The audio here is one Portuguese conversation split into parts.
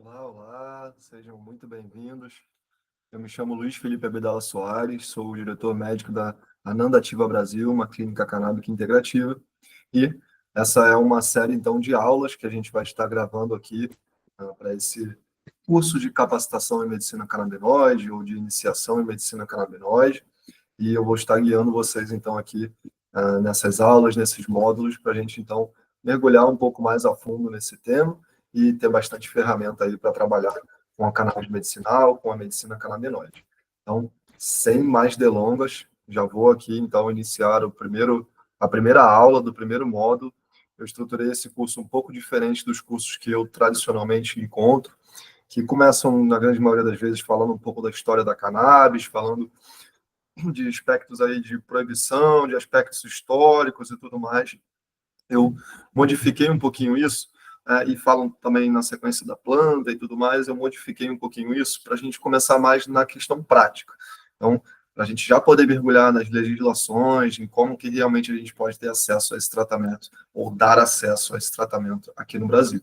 Olá, olá, sejam muito bem-vindos. Eu me chamo Luiz Felipe Abdala Soares, sou o diretor médico da Ananda Ativa Brasil, uma clínica canábica integrativa, e essa é uma série, então, de aulas que a gente vai estar gravando aqui para esse curso de capacitação em medicina canabinoide ou de iniciação em medicina canabinoide, e eu vou estar guiando vocês, então, aqui nessas aulas, nesses módulos, para a gente, então, mergulhar um pouco mais a fundo nesse tema e ter bastante ferramenta aí para trabalhar com a cannabis medicinal, com a medicina canabinoide. Então, sem mais delongas, já vou aqui, então, iniciar a primeira aula do primeiro módulo. Eu estruturei esse curso um pouco diferente dos cursos que eu tradicionalmente encontro, que começam, na grande maioria das vezes, falando um pouco da história da cannabis, falando de aspectos aí de proibição, de aspectos históricos e tudo mais. Eu modifiquei um pouquinho isso, e falam também na sequência da planta e tudo mais, eu modifiquei um pouquinho isso para a gente começar mais na questão prática. Então, para a gente já poder mergulhar nas legislações, em como que realmente a gente pode ter acesso a esse tratamento, ou dar acesso a esse tratamento aqui no Brasil.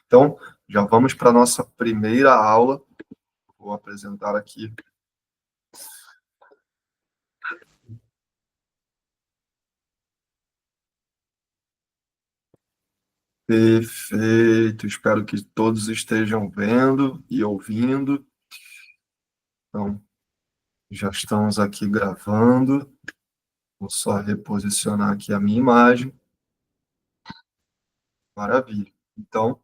Então, já vamos para a nossa primeira aula. Vou apresentar aqui. Perfeito, espero que todos estejam vendo e ouvindo. Então, já estamos aqui gravando. Vou só reposicionar aqui a minha imagem. Maravilha. Então,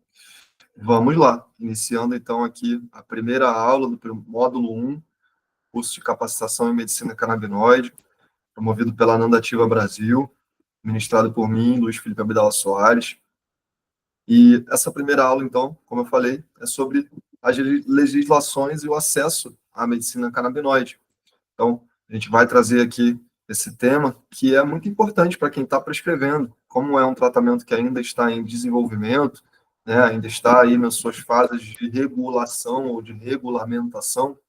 vamos lá. Iniciando, então, aqui a primeira aula do módulo 1, curso de capacitação em medicina canabinoide, promovido pela Ananda Ativa Brasil, ministrado por mim, Luiz Felipe Abdala Soares. E essa primeira aula, então, como eu falei, é sobre as legislações e o acesso à medicina canabinoide. Então, a gente vai trazer aqui esse tema que é muito importante para quem está prescrevendo, como é um tratamento que ainda está em desenvolvimento, né, ainda está aí nas suas fases de regulação ou de regulamentação.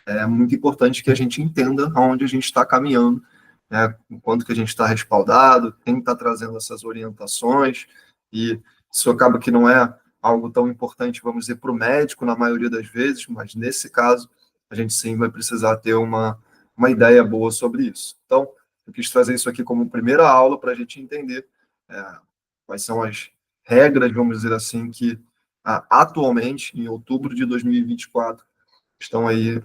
É muito importante que a gente entenda aonde a gente está caminhando, né, o quanto que a gente está respaldado, quem está trazendo essas orientações, e isso acaba que não é algo tão importante, vamos dizer, para o médico, na maioria das vezes, mas nesse caso, a gente sim vai precisar ter uma ideia boa sobre isso. Então, eu quis trazer isso aqui como primeira aula para a gente entender quais são as regras, vamos dizer assim, que atualmente, em outubro de 2024, estão aí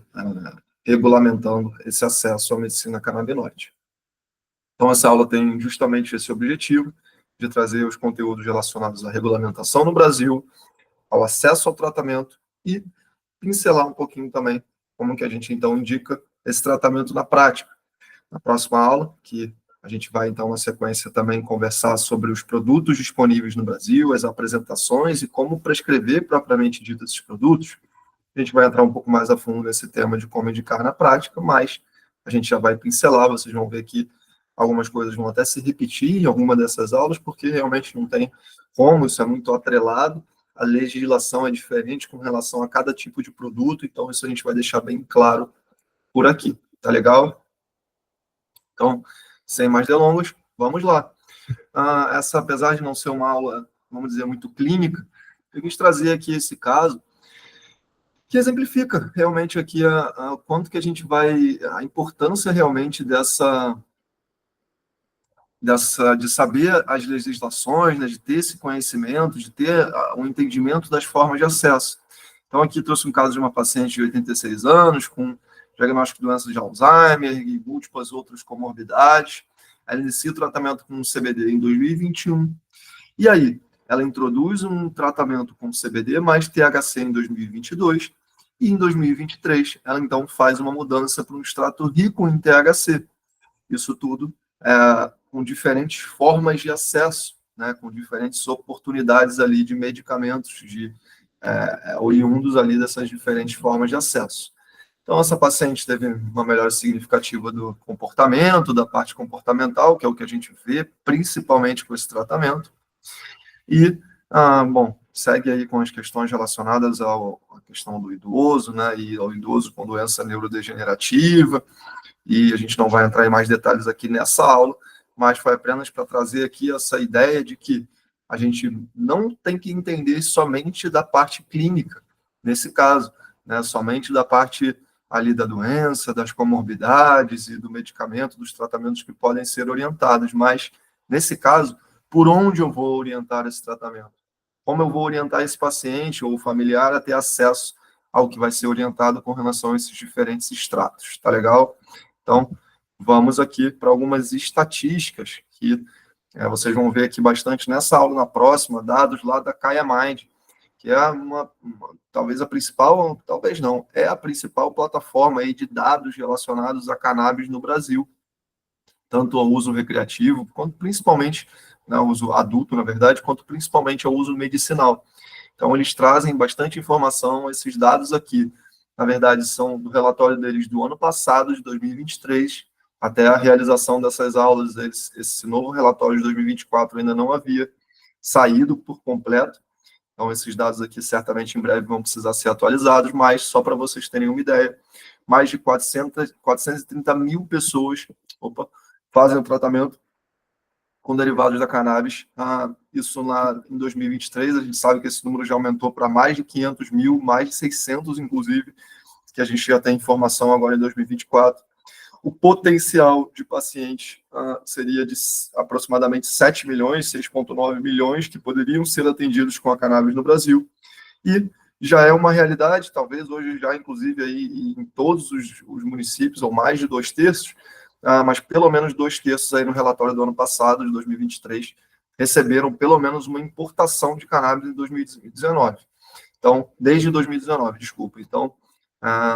regulamentando esse acesso à medicina canabinoide. Então, essa aula tem justamente esse objetivo, de trazer os conteúdos relacionados à regulamentação no Brasil, ao acesso ao tratamento e pincelar um pouquinho também como que a gente, então, indica esse tratamento na prática. Na próxima aula, que a gente vai, então, na sequência, também conversar sobre os produtos disponíveis no Brasil, as apresentações e como prescrever propriamente dito esses produtos. A gente vai entrar um pouco mais a fundo nesse tema de como indicar na prática, mas a gente já vai pincelar, vocês vão ver que algumas coisas vão até se repetir em alguma dessas aulas, porque realmente não tem como, isso é muito atrelado, a legislação é diferente com relação a cada tipo de produto, então isso a gente vai deixar bem claro por aqui, tá legal? Então, sem mais delongas, vamos lá. Essa, apesar de não ser uma aula, vamos dizer, muito clínica, eu quis trazer aqui esse caso, que exemplifica realmente aqui a quanto que a gente vai, a importância realmente de saber as legislações, né, de ter esse conhecimento, de ter um entendimento das formas de acesso. Então, aqui trouxe um caso de uma paciente de 86 anos, com diagnóstico de doenças de Alzheimer e múltiplas outras comorbidades. Ela inicia o tratamento com CBD em 2021. E aí, ela introduz um tratamento com CBD mais THC em 2022, e em 2023, ela então faz uma mudança para um extrato rico em THC. Isso tudo com diferentes formas de acesso, né, com diferentes oportunidades ali de medicamentos, oriundos ali dessas diferentes formas de acesso. Então, essa paciente teve uma melhora significativa do comportamento, da parte comportamental, que é o que a gente vê principalmente com esse tratamento. E, bom, segue aí com as questões relacionadas à questão do idoso, né, e ao idoso com doença neurodegenerativa, e a gente não vai entrar em mais detalhes aqui nessa aula, mas foi apenas para trazer aqui essa ideia de que a gente não tem que entender somente da parte clínica, nesse caso, né? Somente da parte ali da doença, das comorbidades e do medicamento, dos tratamentos que podem ser orientados. Mas, nesse caso, por onde eu vou orientar esse tratamento? Como eu vou orientar esse paciente ou familiar a ter acesso ao que vai ser orientado com relação a esses diferentes estratos, tá legal? Então, vamos aqui para algumas estatísticas que vocês vão ver aqui bastante nessa aula, na próxima, dados lá da Kaya Mind, que é talvez a principal, talvez não, é a principal plataforma aí de dados relacionados a cannabis no Brasil, tanto ao uso recreativo, quanto principalmente, né, ao uso adulto, na verdade, quanto principalmente ao uso medicinal. Então, eles trazem bastante informação, esses dados aqui, na verdade, são do relatório deles do ano passado, de 2023, até a realização dessas aulas, esse novo relatório de 2024 ainda não havia saído por completo. Então, esses dados aqui certamente em breve vão precisar ser atualizados, mas só para vocês terem uma ideia, mais de 430 mil pessoas fazem o tratamento com derivados da cannabis. Isso lá em 2023, a gente sabe que esse número já aumentou para mais de 500 mil, mais de 600, inclusive, que a gente já tem informação agora em 2024. O potencial de pacientes seria de aproximadamente 7 milhões, 6,9 milhões, que poderiam ser atendidos com a cannabis no Brasil. E já é uma realidade, talvez hoje já, inclusive, aí, em todos os municípios, ou mais de 2/3, mas pelo menos 2/3 aí no relatório do ano passado, de 2023, receberam pelo menos uma importação de cannabis em 2019. Então, desde 2019, desculpa. Então,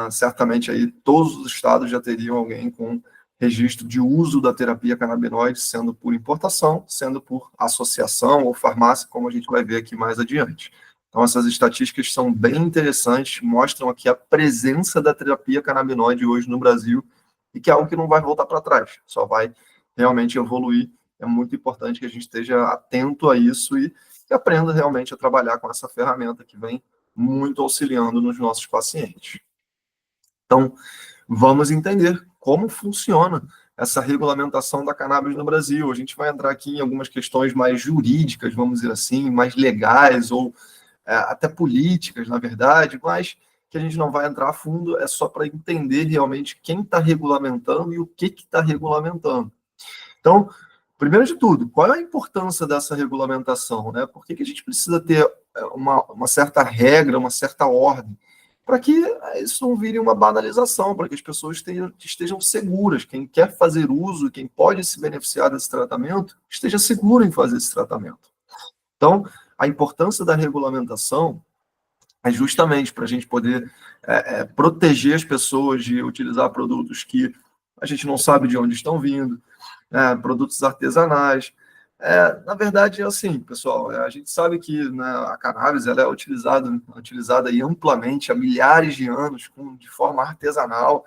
certamente aí todos os estados já teriam alguém com registro de uso da terapia canabinoide, sendo por importação, sendo por associação ou farmácia, como a gente vai ver aqui mais adiante. Então, essas estatísticas são bem interessantes, mostram aqui a presença da terapia canabinoide hoje no Brasil, e que é algo que não vai voltar para trás, só vai realmente evoluir. É muito importante que a gente esteja atento a isso e aprenda realmente a trabalhar com essa ferramenta que vem muito auxiliando nos nossos pacientes. Então, vamos entender como funciona essa regulamentação da cannabis no Brasil. A gente vai entrar aqui em algumas questões mais jurídicas, vamos dizer assim, mais legais ou até políticas, na verdade, mas que a gente não vai entrar a fundo, é só para entender realmente quem está regulamentando e o que está regulamentando. Então, primeiro de tudo, qual é a importância dessa regulamentação? Né? Por que a gente precisa ter uma certa regra, uma certa ordem? Para que isso não vire uma banalização, para que as pessoas estejam seguras. Quem quer fazer uso, quem pode se beneficiar desse tratamento, esteja seguro em fazer esse tratamento. Então, a importância da regulamentação é justamente para a gente poder proteger as pessoas de utilizar produtos que a gente não sabe de onde estão vindo, produtos artesanais. Na verdade, é assim, pessoal, a gente sabe que, né, a cannabis ela é utilizada aí amplamente há milhares de anos, de forma artesanal,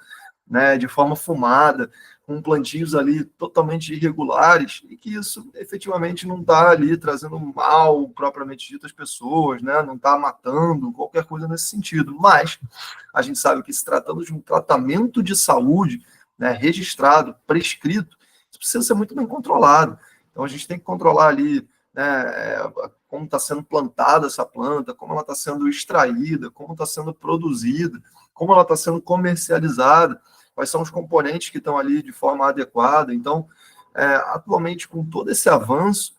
né, de forma fumada, com plantios ali totalmente irregulares, e que isso efetivamente não está ali trazendo mal propriamente dito às pessoas, né, não está matando, qualquer coisa nesse sentido. Mas a gente sabe que se tratando de um tratamento de saúde, né, registrado, prescrito, isso precisa ser muito bem controlado. Então a gente tem que controlar ali, né, como está sendo plantada essa planta, como ela está sendo extraída, como está sendo produzida, como ela está sendo comercializada, quais são os componentes que estão ali de forma adequada. Então, atualmente, com todo esse avanço,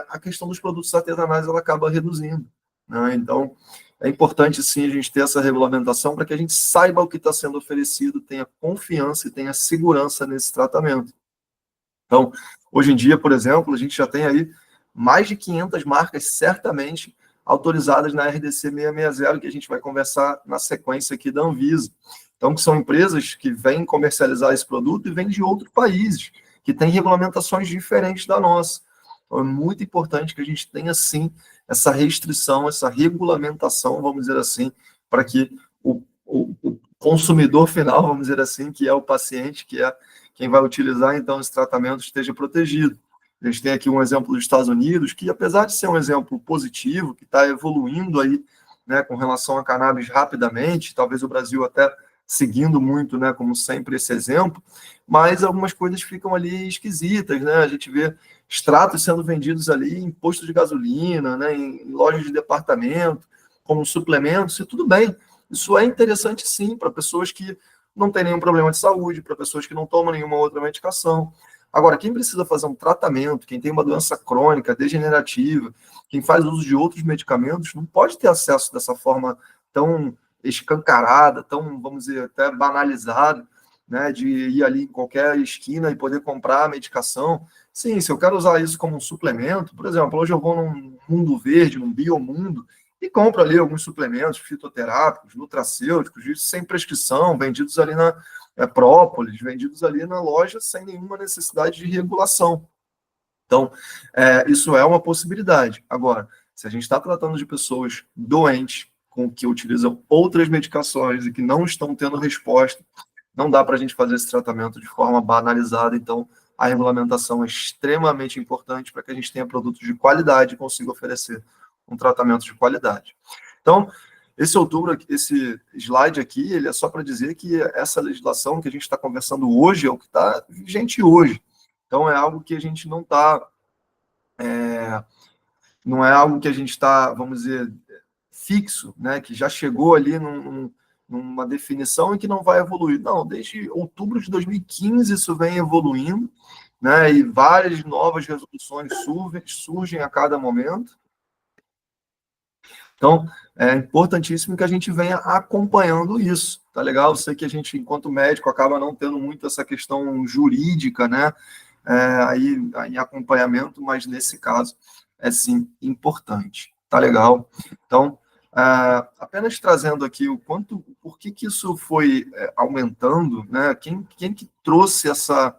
a questão dos produtos artesanais ela acaba reduzindo, né? Então, é importante, sim, a gente ter essa regulamentação para que a gente saiba o que está sendo oferecido, tenha confiança e tenha segurança nesse tratamento. Então, hoje em dia, por exemplo, a gente já tem aí mais de 500 marcas certamente autorizadas na RDC 660, que a gente vai conversar na sequência aqui da Anvisa. Então, que são empresas que vêm comercializar esse produto e vêm de outros países, que têm regulamentações diferentes da nossa. Então, é muito importante que a gente tenha, sim, essa restrição, essa regulamentação, vamos dizer assim, para que o consumidor final, vamos dizer assim, que é o paciente, que é quem vai utilizar, então, esse tratamento, esteja protegido. A gente tem aqui um exemplo dos Estados Unidos, que apesar de ser um exemplo positivo, que está evoluindo aí, né, com relação a cannabis rapidamente, talvez o Brasil até seguindo muito, né, como sempre, esse exemplo, mas algumas coisas ficam ali esquisitas, né? A gente vê extratos sendo vendidos ali em postos de gasolina, né, em lojas de departamento, como suplementos, e tudo bem. Isso é interessante, sim, para pessoas que não têm nenhum problema de saúde, para pessoas que não tomam nenhuma outra medicação. Agora, quem precisa fazer um tratamento, quem tem uma doença crônica, degenerativa, quem faz uso de outros medicamentos, não pode ter acesso dessa forma tão escancarada, tão, vamos dizer, até banalizada, né, de ir ali em qualquer esquina e poder comprar a medicação. Sim, se eu quero usar isso como um suplemento, por exemplo, hoje eu vou num mundo verde, num biomundo, e compro ali alguns suplementos fitoterápicos, nutracêuticos, isso sem prescrição, vendidos ali na própolis, vendidos ali na loja sem nenhuma necessidade de regulação. Então, isso é uma possibilidade. Agora, se a gente está tratando de pessoas doentes, com que utilizam outras medicações e que não estão tendo resposta, não dá para a gente fazer esse tratamento de forma banalizada. Então, a regulamentação é extremamente importante para que a gente tenha produtos de qualidade e consiga oferecer um tratamento de qualidade. Então, esse outubro, esse slide aqui, ele é só para dizer que essa legislação que a gente está conversando hoje é o que está vigente hoje. Então, é algo que a gente não está... não é algo que a gente está, vamos dizer, fixo, né, que já chegou ali numa definição e que não vai evoluir. Não, desde outubro de 2015 isso vem evoluindo, né, e várias novas resoluções surgem a cada momento. Então, é importantíssimo que a gente venha acompanhando isso, tá legal? Eu sei que a gente, enquanto médico, acaba não tendo muito essa questão jurídica, né, aí em acompanhamento, mas nesse caso é sim importante, tá legal? Então, apenas trazendo aqui por que isso foi aumentando, né? Quem que trouxe essa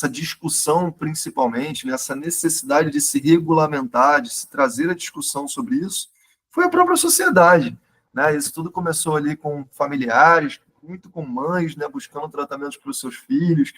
discussão, principalmente, né? Essa necessidade de se regulamentar, de se trazer a discussão sobre isso, foi a própria sociedade, né? Isso tudo começou ali com familiares, muito com mães, né? Buscando tratamentos para os seus filhos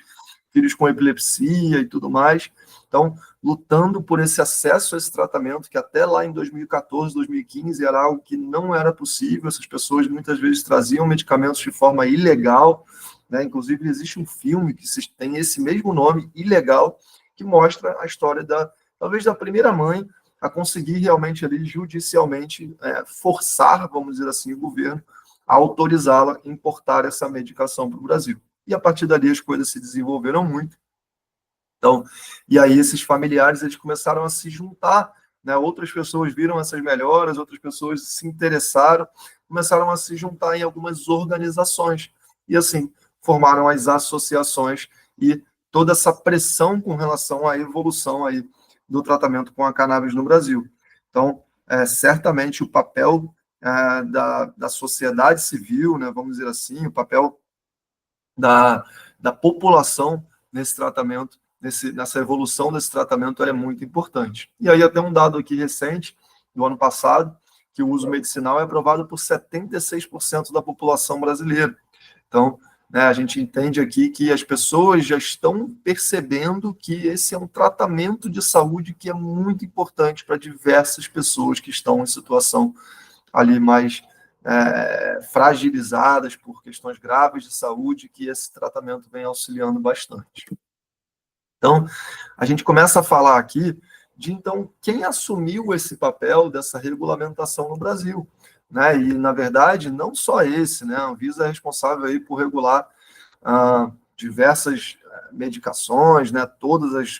com epilepsia e tudo mais. Então, lutando por esse acesso a esse tratamento, que até lá em 2014, 2015, era algo que não era possível. Essas pessoas muitas vezes traziam medicamentos de forma ilegal, né? Inclusive, existe um filme que tem esse mesmo nome, Ilegal, que mostra a história talvez da primeira mãe a conseguir realmente ali judicialmente forçar, vamos dizer assim, o governo a autorizá-la a importar essa medicação para o Brasil. E a partir dali as coisas se desenvolveram muito. Então, e aí esses familiares eles começaram a se juntar, né? Outras pessoas viram essas melhoras, outras pessoas se interessaram, começaram a se juntar em algumas organizações e assim formaram as associações e toda essa pressão com relação à evolução aí do tratamento com a cannabis no Brasil. Então, certamente o papel da sociedade civil, né, vamos dizer assim, o papel da população nesse tratamento, nessa evolução desse tratamento, é muito importante. E aí até um dado aqui recente, do ano passado, que o uso medicinal é aprovado por 76% da população brasileira. Então, né, a gente entende aqui que as pessoas já estão percebendo que esse é um tratamento de saúde que é muito importante para diversas pessoas que estão em situação ali mais fragilizadas por questões graves de saúde, que esse tratamento vem auxiliando bastante. Então, a gente começa a falar aqui de, então, quem assumiu esse papel dessa regulamentação no Brasil, né? E, na verdade, não só esse, né? A Anvisa é responsável aí por regular diversas medicações, né? Todas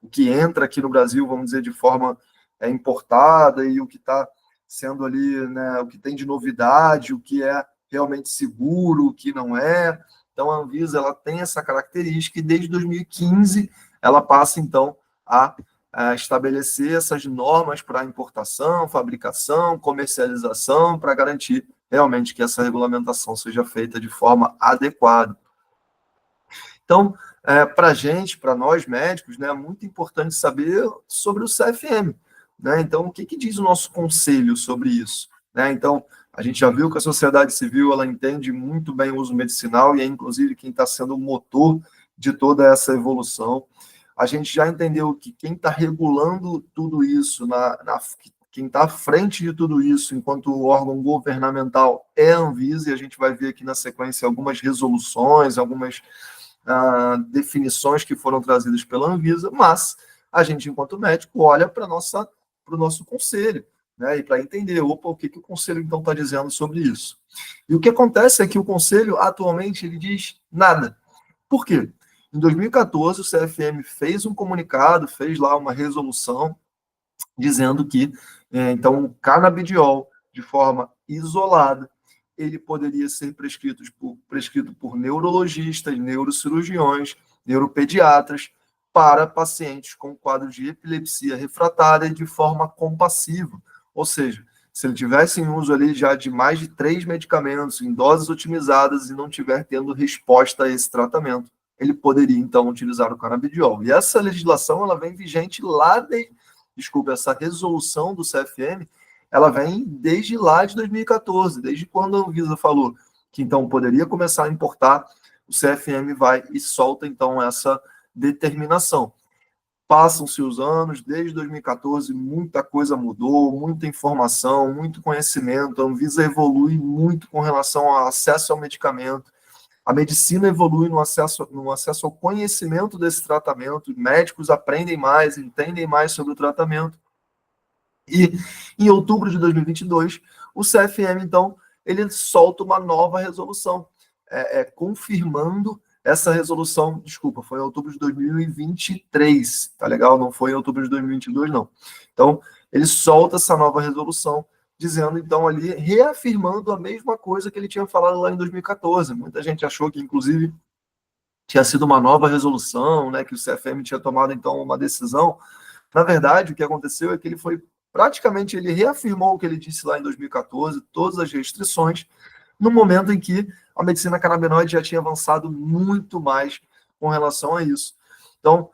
o que entra aqui no Brasil, vamos dizer, de forma importada e o que está sendo ali, né, o que tem de novidade, o que é realmente seguro, o que não é. Então, a Anvisa ela tem essa característica e desde 2015 ela passa, então, a estabelecer essas normas para importação, fabricação, comercialização, para garantir realmente que essa regulamentação seja feita de forma adequada. Então, para a gente, para nós médicos, né, é muito importante saber sobre o CFM. Né? Então, o que diz o nosso conselho sobre isso? Né? Então, a gente já viu que a sociedade civil ela entende muito bem o uso medicinal e é, inclusive, quem está sendo o motor de toda essa evolução. A gente já entendeu que quem está regulando tudo isso, quem está à frente de tudo isso, enquanto órgão governamental, é a Anvisa, e a gente vai ver aqui na sequência algumas resoluções, algumas definições que foram trazidas pela Anvisa, mas a gente, enquanto médico, olha para o nosso conselho, né? E para entender, opa, o que o Conselho, então, está dizendo sobre isso. E o que acontece é que o Conselho, atualmente, ele diz nada. Por quê? Em 2014, o CFM fez um comunicado, fez lá uma resolução, dizendo que, então, o canabidiol, de forma isolada, ele poderia ser prescrito por neurologistas, neurocirurgiões, neuropediatras, para pacientes com quadro de epilepsia refratária de forma compassiva. Ou seja, se ele tivesse em uso ali já de mais de 3 medicamentos em doses otimizadas e não tiver tendo resposta a esse tratamento, ele poderia, então, utilizar o canabidiol. E essa legislação, ela vem vigente lá essa resolução do CFM, ela vem desde lá de 2014, desde quando a Anvisa falou que então poderia começar a importar, o CFM vai e solta então essa determinação. Passam-se os anos, desde 2014 muita coisa mudou, muita informação, muito conhecimento, a Anvisa evolui muito com relação ao acesso ao medicamento, a medicina evolui no acesso ao conhecimento desse tratamento, médicos aprendem mais, entendem mais sobre o tratamento. E em outubro de 2022, o CFM, então, ele solta uma nova resolução, confirmando essa resolução, desculpa, foi em outubro de 2023, tá legal? Não foi em outubro de 2022, não. Então, ele solta essa nova resolução, dizendo, então, ali, reafirmando a mesma coisa que ele tinha falado lá em 2014. Muita gente achou que, inclusive, tinha sido uma nova resolução, né, que o CFM tinha tomado, então, uma decisão. Na verdade, o que aconteceu é que ele foi, praticamente, ele reafirmou o que ele disse lá em 2014, todas as restrições, no momento em que a medicina canabinoide já tinha avançado muito mais com relação a isso. Então,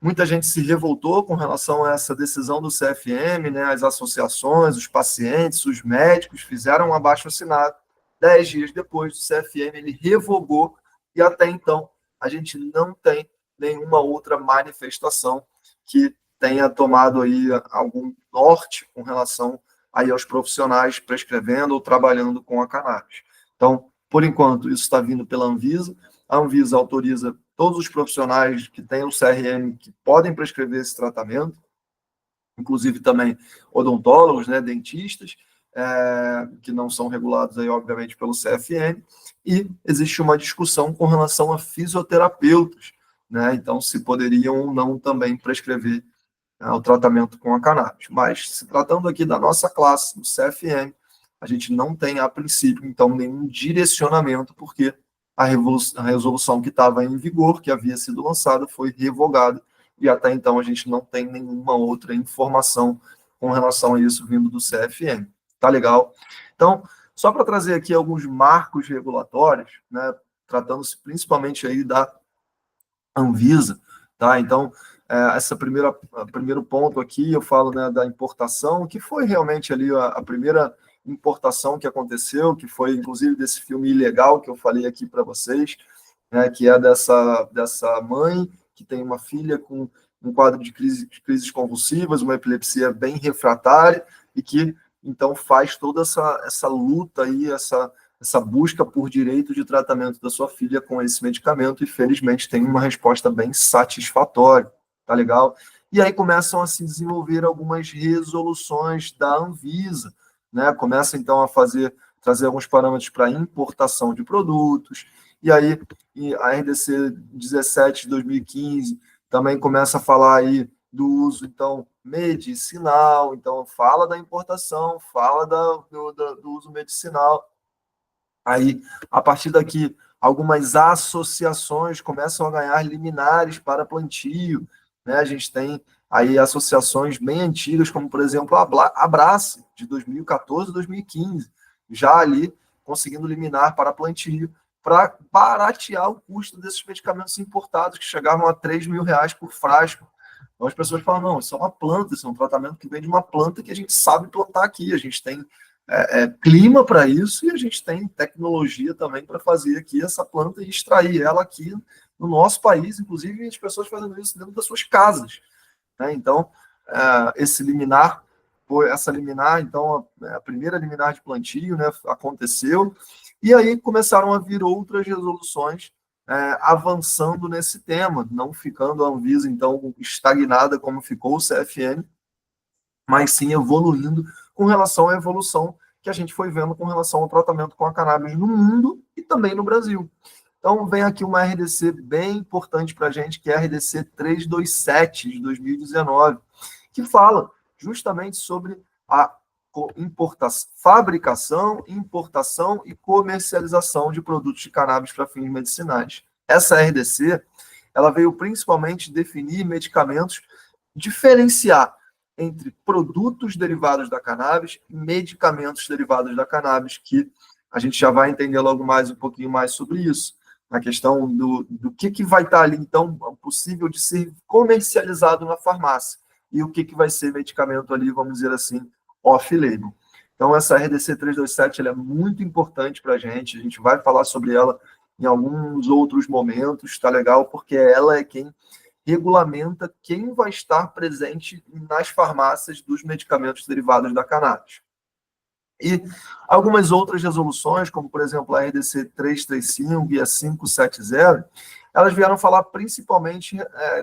muita gente se revoltou com relação a essa decisão do CFM, né? As associações, os pacientes, os médicos fizeram um abaixo-assinado. 10 dias depois, o CFM ele revogou e até então a gente não tem nenhuma outra manifestação que tenha tomado aí algum norte com relação aí aos profissionais prescrevendo ou trabalhando com a cannabis. Então, por enquanto, isso está vindo pela Anvisa. A Anvisa autoriza todos os profissionais que têm o CRM que podem prescrever esse tratamento, inclusive também odontólogos, né, dentistas, que não são regulados aí, obviamente, pelo CFM, e existe uma discussão com relação a fisioterapeutas, né, então se poderiam ou não também prescrever o tratamento com a cannabis. Mas, se tratando aqui da nossa classe, do CFM, a gente não tem, a princípio, então, nenhum direcionamento, porque a resolução que estava em vigor, que havia sido lançada, foi revogada, e até então a gente não tem nenhuma outra informação com relação a isso vindo do CFM. Tá legal? Então, só para trazer aqui alguns marcos regulatórios, né, tratando-se principalmente aí da Anvisa, tá? Então, essa primeiro ponto aqui, eu falo, né, da importação, que foi realmente ali a primeira importação que aconteceu, que foi inclusive desse filme ilegal que eu falei aqui para vocês, né, que é dessa mãe que tem uma filha com um quadro de crises convulsivas, uma epilepsia bem refratária, e que então faz toda essa luta aí, essa busca por direito de tratamento da sua filha com esse medicamento, e felizmente tem uma resposta bem satisfatória, tá legal? E aí começam a se desenvolver algumas resoluções da Anvisa, né? Começa então a trazer alguns parâmetros para importação de produtos, e aí a RDC 17 de 2015 também começa a falar aí do uso, então, medicinal, então fala da importação, fala do uso medicinal. Aí, a partir daqui, algumas associações começam a ganhar liminares para plantio, né? A gente tem aí associações bem antigas, como, por exemplo, a Abrace, de 2014 e 2015, já ali conseguindo liminar para plantio, para baratear o custo desses medicamentos importados, que chegavam a R$ 3.000 por frasco. Então, as pessoas falam, não, isso é uma planta, isso é um tratamento que vem de uma planta que a gente sabe plantar aqui, a gente tem clima para isso, e a gente tem tecnologia também para fazer aqui essa planta e extrair ela aqui no nosso país, inclusive as pessoas fazendo isso dentro das suas casas, né? Então, essa liminar, então, a primeira liminar de plantio, né, aconteceu, e aí começaram a vir outras resoluções avançando nesse tema, não ficando a Anvisa, então, estagnada como ficou o CFM, mas sim evoluindo com relação à evolução que a gente foi vendo com relação ao tratamento com a cannabis no mundo e também no Brasil. Então, vem aqui uma RDC bem importante para a gente, que é a RDC 327 de 2019, que fala justamente sobre a fabricação, importação e comercialização de produtos de cannabis para fins medicinais. Essa RDC, ela veio principalmente definir medicamentos, diferenciar entre produtos derivados da cannabis e medicamentos derivados da cannabis, que a gente já vai entender logo mais um pouquinho mais sobre isso, na questão do que vai estar ali, então, possível de ser comercializado na farmácia, e o que vai ser medicamento ali, vamos dizer assim, off-label. Então, essa RDC 327 ela é muito importante para a gente vai falar sobre ela em alguns outros momentos, tá legal? Porque ela é quem regulamenta quem vai estar presente nas farmácias dos medicamentos derivados da cannabis. E algumas outras resoluções, como, por exemplo, a RDC 335 e a 570, elas vieram falar principalmente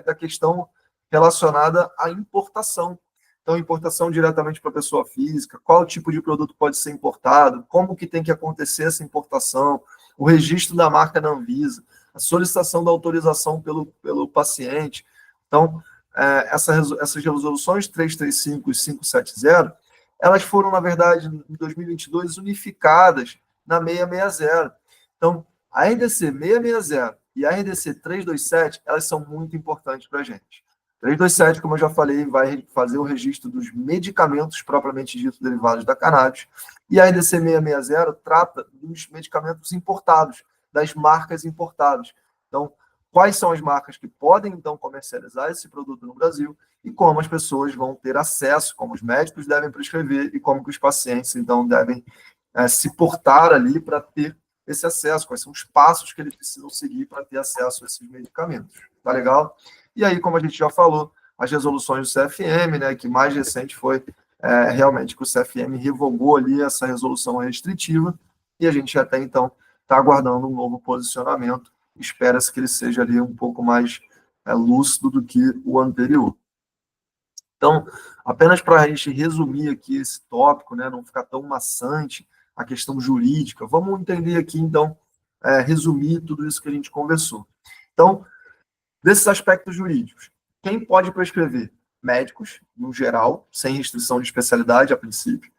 da questão relacionada à importação. Então, importação diretamente para a pessoa física, qual tipo de produto pode ser importado, como que tem que acontecer essa importação, o registro da marca na Anvisa, a solicitação da autorização pelo paciente. Então, essas resoluções 335 e 570, elas foram, na verdade, em 2022, unificadas na 660. Então, a RDC 660 e a RDC 327, elas são muito importantes para a gente. 327, como eu já falei, vai fazer o registro dos medicamentos propriamente ditos derivados da cannabis. E a RDC 660 trata dos medicamentos importados, das marcas importadas. Então, quais são as marcas que podem, então, comercializar esse produto no Brasil e como as pessoas vão ter acesso, como os médicos devem prescrever e como que os pacientes, então, devem se portar ali para ter esse acesso, quais são os passos que eles precisam seguir para ter acesso a esses medicamentos. Tá legal? E aí, como a gente já falou, as resoluções do CFM, né, que mais recente foi realmente que o CFM revogou ali essa resolução restritiva, e a gente até então está aguardando um novo posicionamento. Espera-se que ele seja ali um pouco mais lúcido do que o anterior. Então, apenas para a gente resumir aqui esse tópico, né, não ficar tão maçante, a questão jurídica, vamos entender aqui, então, resumir tudo isso que a gente conversou. Então, desses aspectos jurídicos, quem pode prescrever? Médicos, no geral, sem restrição de especialidade, a princípio.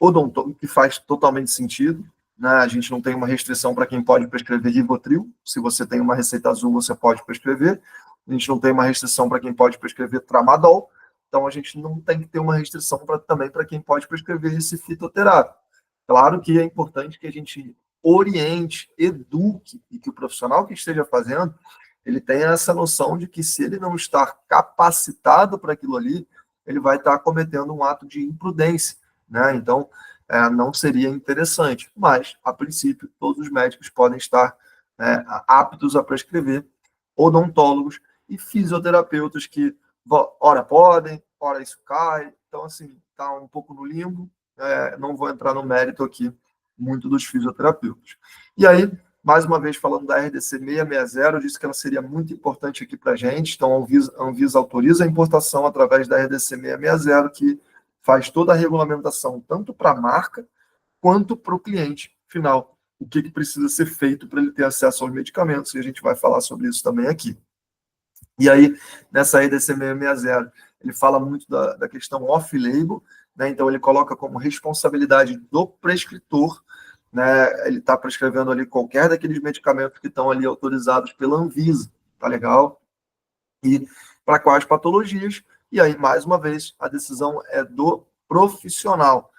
Odontólogo, que faz totalmente sentido, né? A gente não tem uma restrição para quem pode prescrever Rivotril. Se você tem uma receita azul, você pode prescrever. A gente não tem uma restrição para quem pode prescrever Tramadol. Então, a gente não tem que ter uma restrição também para quem pode prescrever esse fitoterápico. Claro que é importante que a gente oriente, eduque, e que o profissional que esteja fazendo, ele tenha essa noção de que se ele não estar capacitado para aquilo ali, ele vai estar cometendo um ato de imprudência, né? Então, não seria interessante. Mas, a princípio, todos os médicos podem estar aptos a prescrever, odontólogos e fisioterapeutas que, ora podem, ora isso cai. Então, assim, está um pouco no limbo. Não vou entrar no mérito aqui muito dos fisioterapeutas. E aí, mais uma vez, falando da RDC 660, eu disse que ela seria muito importante aqui para a gente. Então, a Anvisa autoriza a importação através da RDC 660, que faz toda a regulamentação, tanto para a marca, quanto para o cliente final. O que precisa ser feito para ele ter acesso aos medicamentos, e a gente vai falar sobre isso também aqui. E aí, nessa RDC 660, ele fala muito da questão off-label, né? Então, ele coloca como responsabilidade do prescritor, né? Ele está prescrevendo ali qualquer daqueles medicamentos que estão ali autorizados pela Anvisa, tá legal? E para quais patologias, e aí, mais uma vez, a decisão é do profissional.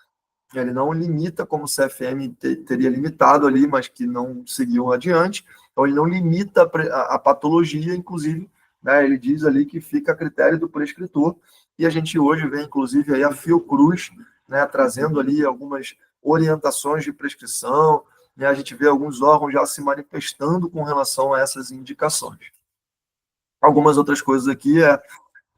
Ele não limita, como o CFM teria limitado ali, mas que não seguiu adiante, então ele não limita a patologia, inclusive, né, ele diz ali que fica a critério do prescritor, e a gente hoje vê, inclusive, aí a Fiocruz, né, trazendo ali algumas orientações de prescrição, né, a gente vê alguns órgãos já se manifestando com relação a essas indicações. Algumas outras coisas aqui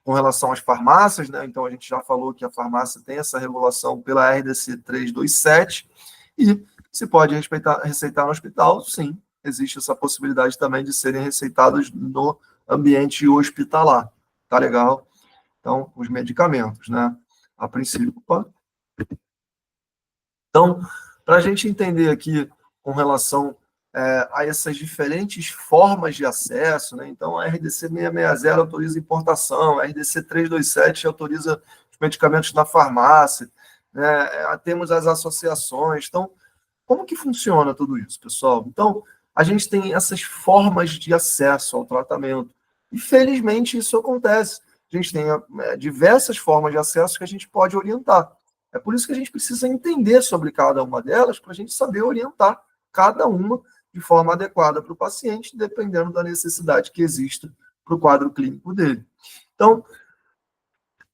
com relação às farmácias, né? Então a gente já falou que a farmácia tem essa regulação pela RDC 327, e se pode receitar no hospital, sim, existe essa possibilidade também de serem receitados no ambiente hospitalar, tá legal? Então, os medicamentos, né? a princípio. Opa. Então, para a gente entender aqui com relação a essas diferentes formas de acesso, né? Então, a RDC 660 autoriza importação, a RDC 327 autoriza os medicamentos na farmácia, né? Temos as associações. Então, como que funciona tudo isso, pessoal? Então, a gente tem essas formas de acesso ao tratamento. E, felizmente, isso acontece. A gente tem diversas formas de acesso que a gente pode orientar. É por isso que a gente precisa entender sobre cada uma delas, para a gente saber orientar cada uma de forma adequada para o paciente, dependendo da necessidade que exista para o quadro clínico dele. Então,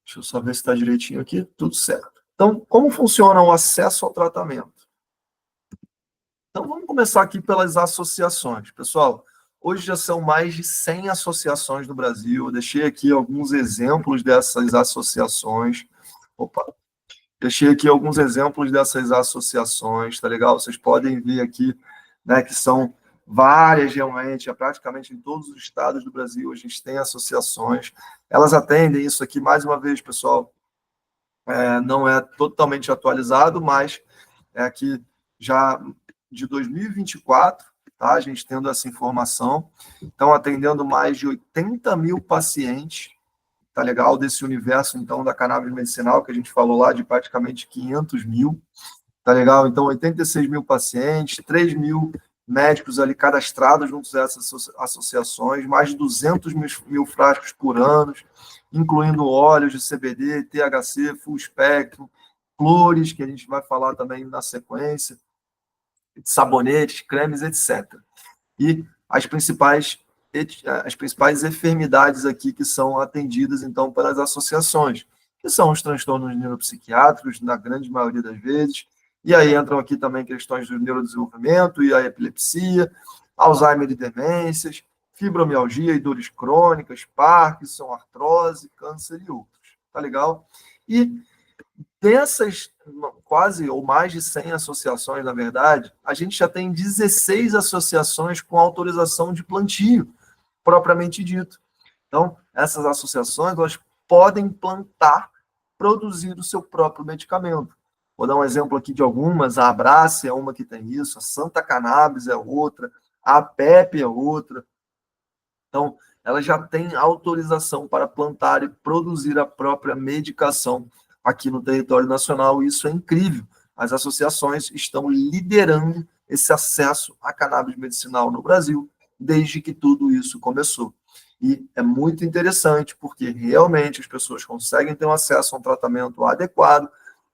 deixa eu só ver se está direitinho aqui, tudo certo. Então, como funciona o acesso ao tratamento? Então, vamos começar aqui pelas associações. Pessoal, hoje já são mais de 100 associações no Brasil. Eu deixei aqui alguns exemplos dessas associações. Opa! Deixei aqui alguns exemplos dessas associações, tá legal? Vocês podem ver aqui, né, que são várias realmente, praticamente em todos os estados do Brasil a gente tem associações. Elas atendem isso aqui, mais uma vez, pessoal, não é totalmente atualizado, mas é aqui já de 2024, tá? A gente tendo essa informação. Então, atendendo mais de 80 mil pacientes, tá legal? Desse universo, então, da cannabis medicinal, que a gente falou lá, de praticamente 500 mil, tá legal? Então, 86 mil pacientes, 3 mil médicos ali cadastrados juntos a essas associações, mais de 200 mil frascos por ano, incluindo óleos de CBD, THC, full espectro, flores, que a gente vai falar também na sequência, sabonetes, cremes, etc. E as principais enfermidades aqui que são atendidas, então, pelas associações, que são os transtornos neuropsiquiátricos, na grande maioria das vezes, e aí entram aqui também questões do neurodesenvolvimento e a epilepsia, Alzheimer e demências, fibromialgia e dores crônicas, Parkinson, artrose, câncer e outros, tá legal? E dessas quase ou mais de 100 associações, na verdade, a gente já tem 16 associações com autorização de plantio, propriamente dito. Então, essas associações, elas podem plantar, produzir o seu próprio medicamento. Vou dar um exemplo aqui de algumas. A Abrace é uma que tem isso, a Santa Cannabis é outra, a APEP é outra. Então, ela já tem autorização para plantar e produzir a própria medicação aqui no território nacional, e isso é incrível. As associações estão liderando esse acesso à cannabis medicinal no Brasil, desde que tudo isso começou. E é muito interessante, porque realmente as pessoas conseguem ter um acesso a um tratamento adequado,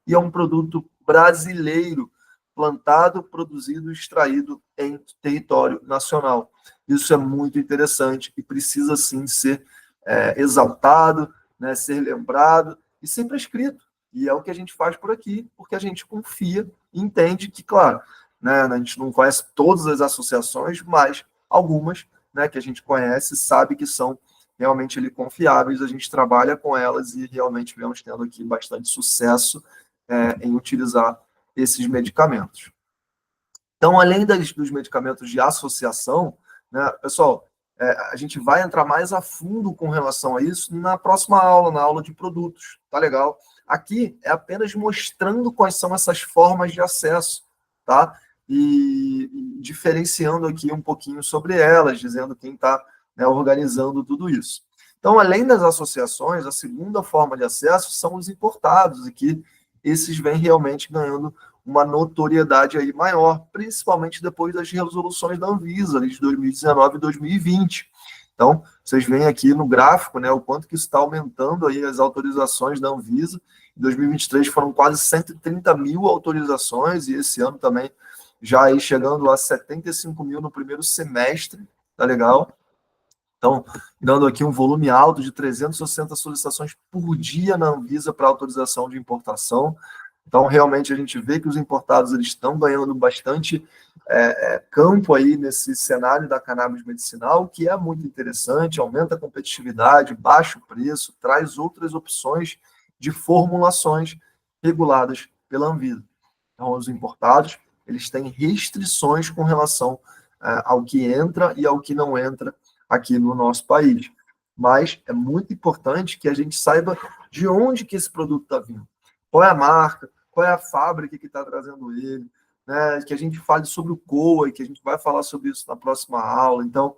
e é um produto brasileiro, plantado, produzido, extraído em território nacional. Isso é muito interessante e precisa, sim, ser exaltado, né, ser lembrado e ser prescrito. E é o que a gente faz por aqui, porque a gente confia e entende que, claro, né, a gente não conhece todas as associações, mas algumas, né, que a gente conhece, sabe que são realmente ali confiáveis, a gente trabalha com elas e realmente vemos tendo aqui bastante sucesso em utilizar esses medicamentos. Então, além dos medicamentos de associação, né, pessoal, a gente vai entrar mais a fundo com relação a isso na próxima aula, na aula de produtos, tá legal? Aqui é apenas mostrando quais são essas formas de acesso, tá? E diferenciando aqui um pouquinho sobre elas, dizendo quem está, né, organizando tudo isso. Então, além das associações, a segunda forma de acesso são os importados, e que esses vêm realmente ganhando uma notoriedade aí maior, principalmente depois das resoluções da Anvisa, de 2019 e 2020. Então, vocês veem aqui no gráfico, né, o quanto que isso está aumentando aí as autorizações da Anvisa. Em 2023 foram quase 130 mil autorizações, e esse ano também já aí chegando a 75 mil no primeiro semestre, tá legal? Então, dando aqui um volume alto de 360 solicitações por dia na Anvisa para autorização de importação. Então, realmente, a gente vê que os importados eles estão ganhando bastante campo aí nesse cenário da cannabis medicinal, que é muito interessante, aumenta a competitividade, baixa o preço, traz outras opções de formulações reguladas pela Anvisa. Então, os importados, eles têm restrições com relação ao que entra e ao que não entra aqui no nosso país. Mas é muito importante que a gente saiba de onde que esse produto está vindo. qual é a marca, qual é a fábrica que está trazendo ele, né? Que a gente fale sobre o COA, que a gente vai falar sobre isso na próxima aula. Então,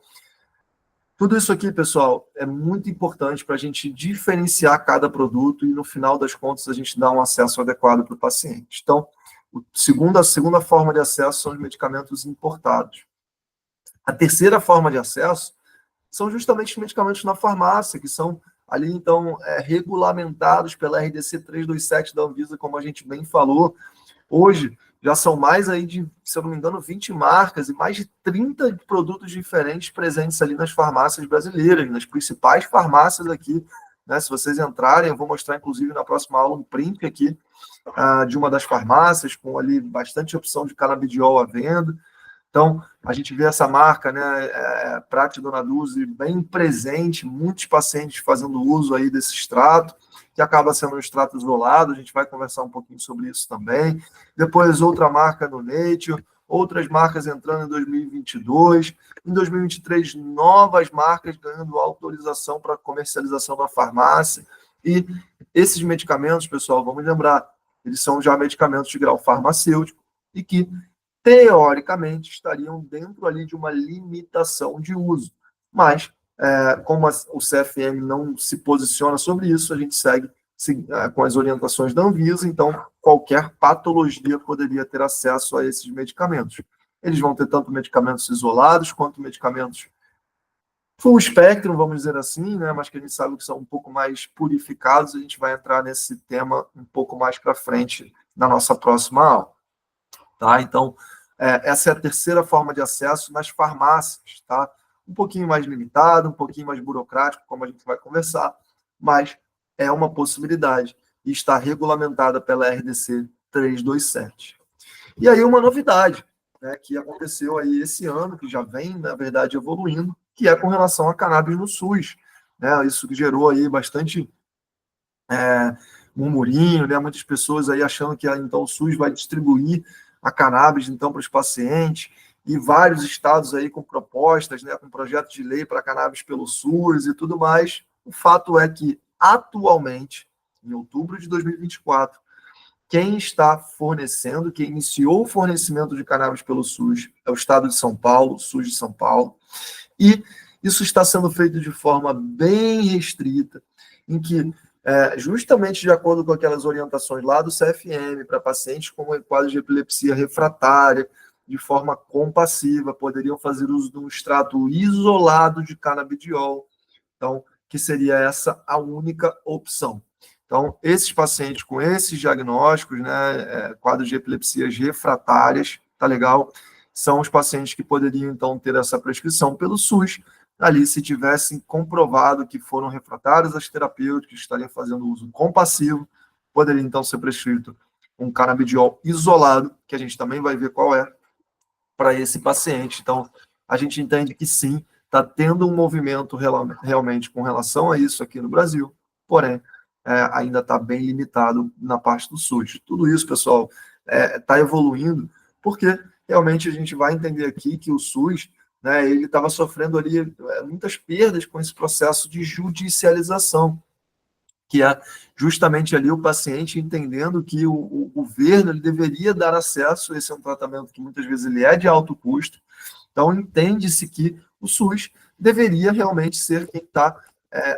tudo isso aqui, pessoal, é muito importante para a gente diferenciar cada produto e, no final das contas, a gente dar um acesso adequado para o paciente. Então, a segunda forma de acesso são os medicamentos importados. A terceira forma de acesso são justamente os medicamentos na farmácia, que são ali, então, regulamentados pela RDC 327 da Anvisa, como a gente bem falou. Hoje, já são mais aí de, se eu não me engano, 20 marcas e mais de 30 produtos diferentes presentes ali nas farmácias brasileiras, nas principais farmácias aqui, né? Se vocês entrarem, eu vou mostrar, inclusive, na próxima aula, um print aqui de uma das farmácias, com ali bastante opção de canabidiol à venda. Então, a gente vê essa marca, né, Prate Dona Dulce, bem presente, muitos pacientes fazendo uso aí desse extrato, que acaba sendo um extrato isolado, a gente vai conversar um pouquinho sobre isso também. Depois, outra marca no Nature, outras marcas entrando em 2022. Em 2023, novas marcas ganhando autorização para comercialização na farmácia. E esses medicamentos, pessoal, vamos lembrar, eles são já medicamentos de grau farmacêutico e que teoricamente, estariam dentro ali de uma limitação de uso. Mas, como o CFM não se posiciona sobre isso, a gente segue com as orientações da Anvisa, então qualquer patologia poderia ter acesso a esses medicamentos. Eles vão ter tanto medicamentos isolados quanto medicamentos full spectrum, vamos dizer assim, né? Mas que a gente sabe que são um pouco mais purificados, a gente vai entrar nesse tema um pouco mais para frente na nossa próxima aula. Tá? Então, essa é a terceira forma de acesso nas farmácias, tá? Um pouquinho mais limitado, um pouquinho mais burocrático, como a gente vai conversar, mas é uma possibilidade e está regulamentada pela RDC 327. E aí uma novidade, né, que aconteceu aí esse ano, que já vem, na verdade, evoluindo, que é com relação a cannabis no SUS. Né? Isso que gerou aí bastante murmurinho, né? Muitas pessoas aí achando que então o SUS vai distribuir a cannabis, então, para os pacientes, e vários estados aí com propostas, né, com projetos de lei para cannabis pelo SUS e tudo mais. O fato é que, atualmente, em outubro de 2024, quem está fornecendo, quem iniciou o fornecimento de cannabis pelo SUS é o estado de São Paulo, o SUS de São Paulo, e isso está sendo feito de forma bem restrita, em que justamente de acordo com aquelas orientações lá do CFM para pacientes com quadro de epilepsia refratária, de forma compassiva, poderiam fazer uso de um extrato isolado de canabidiol, então, que seria essa a única opção. Então, esses pacientes com esses diagnósticos, né, quadros de epilepsias refratárias, tá legal? São os pacientes que poderiam, então, ter essa prescrição pelo SUS, ali, se tivessem comprovado que foram refratários às terapêuticas, estariam fazendo uso compassivo, poderia, então, ser prescrito um canabidiol isolado, que a gente também vai ver qual é, para esse paciente. Então, a gente entende que sim, está tendo um movimento realmente com relação a isso aqui no Brasil, porém, ainda está bem limitado na parte do SUS. Tudo isso, pessoal, está evoluindo, porque realmente a gente vai entender aqui que o SUS, né, ele estava sofrendo ali muitas perdas com esse processo de judicialização, que é justamente ali o paciente entendendo que o governo ele deveria dar acesso, esse é um tratamento que muitas vezes ele é de alto custo, então entende-se que o SUS deveria realmente ser quem está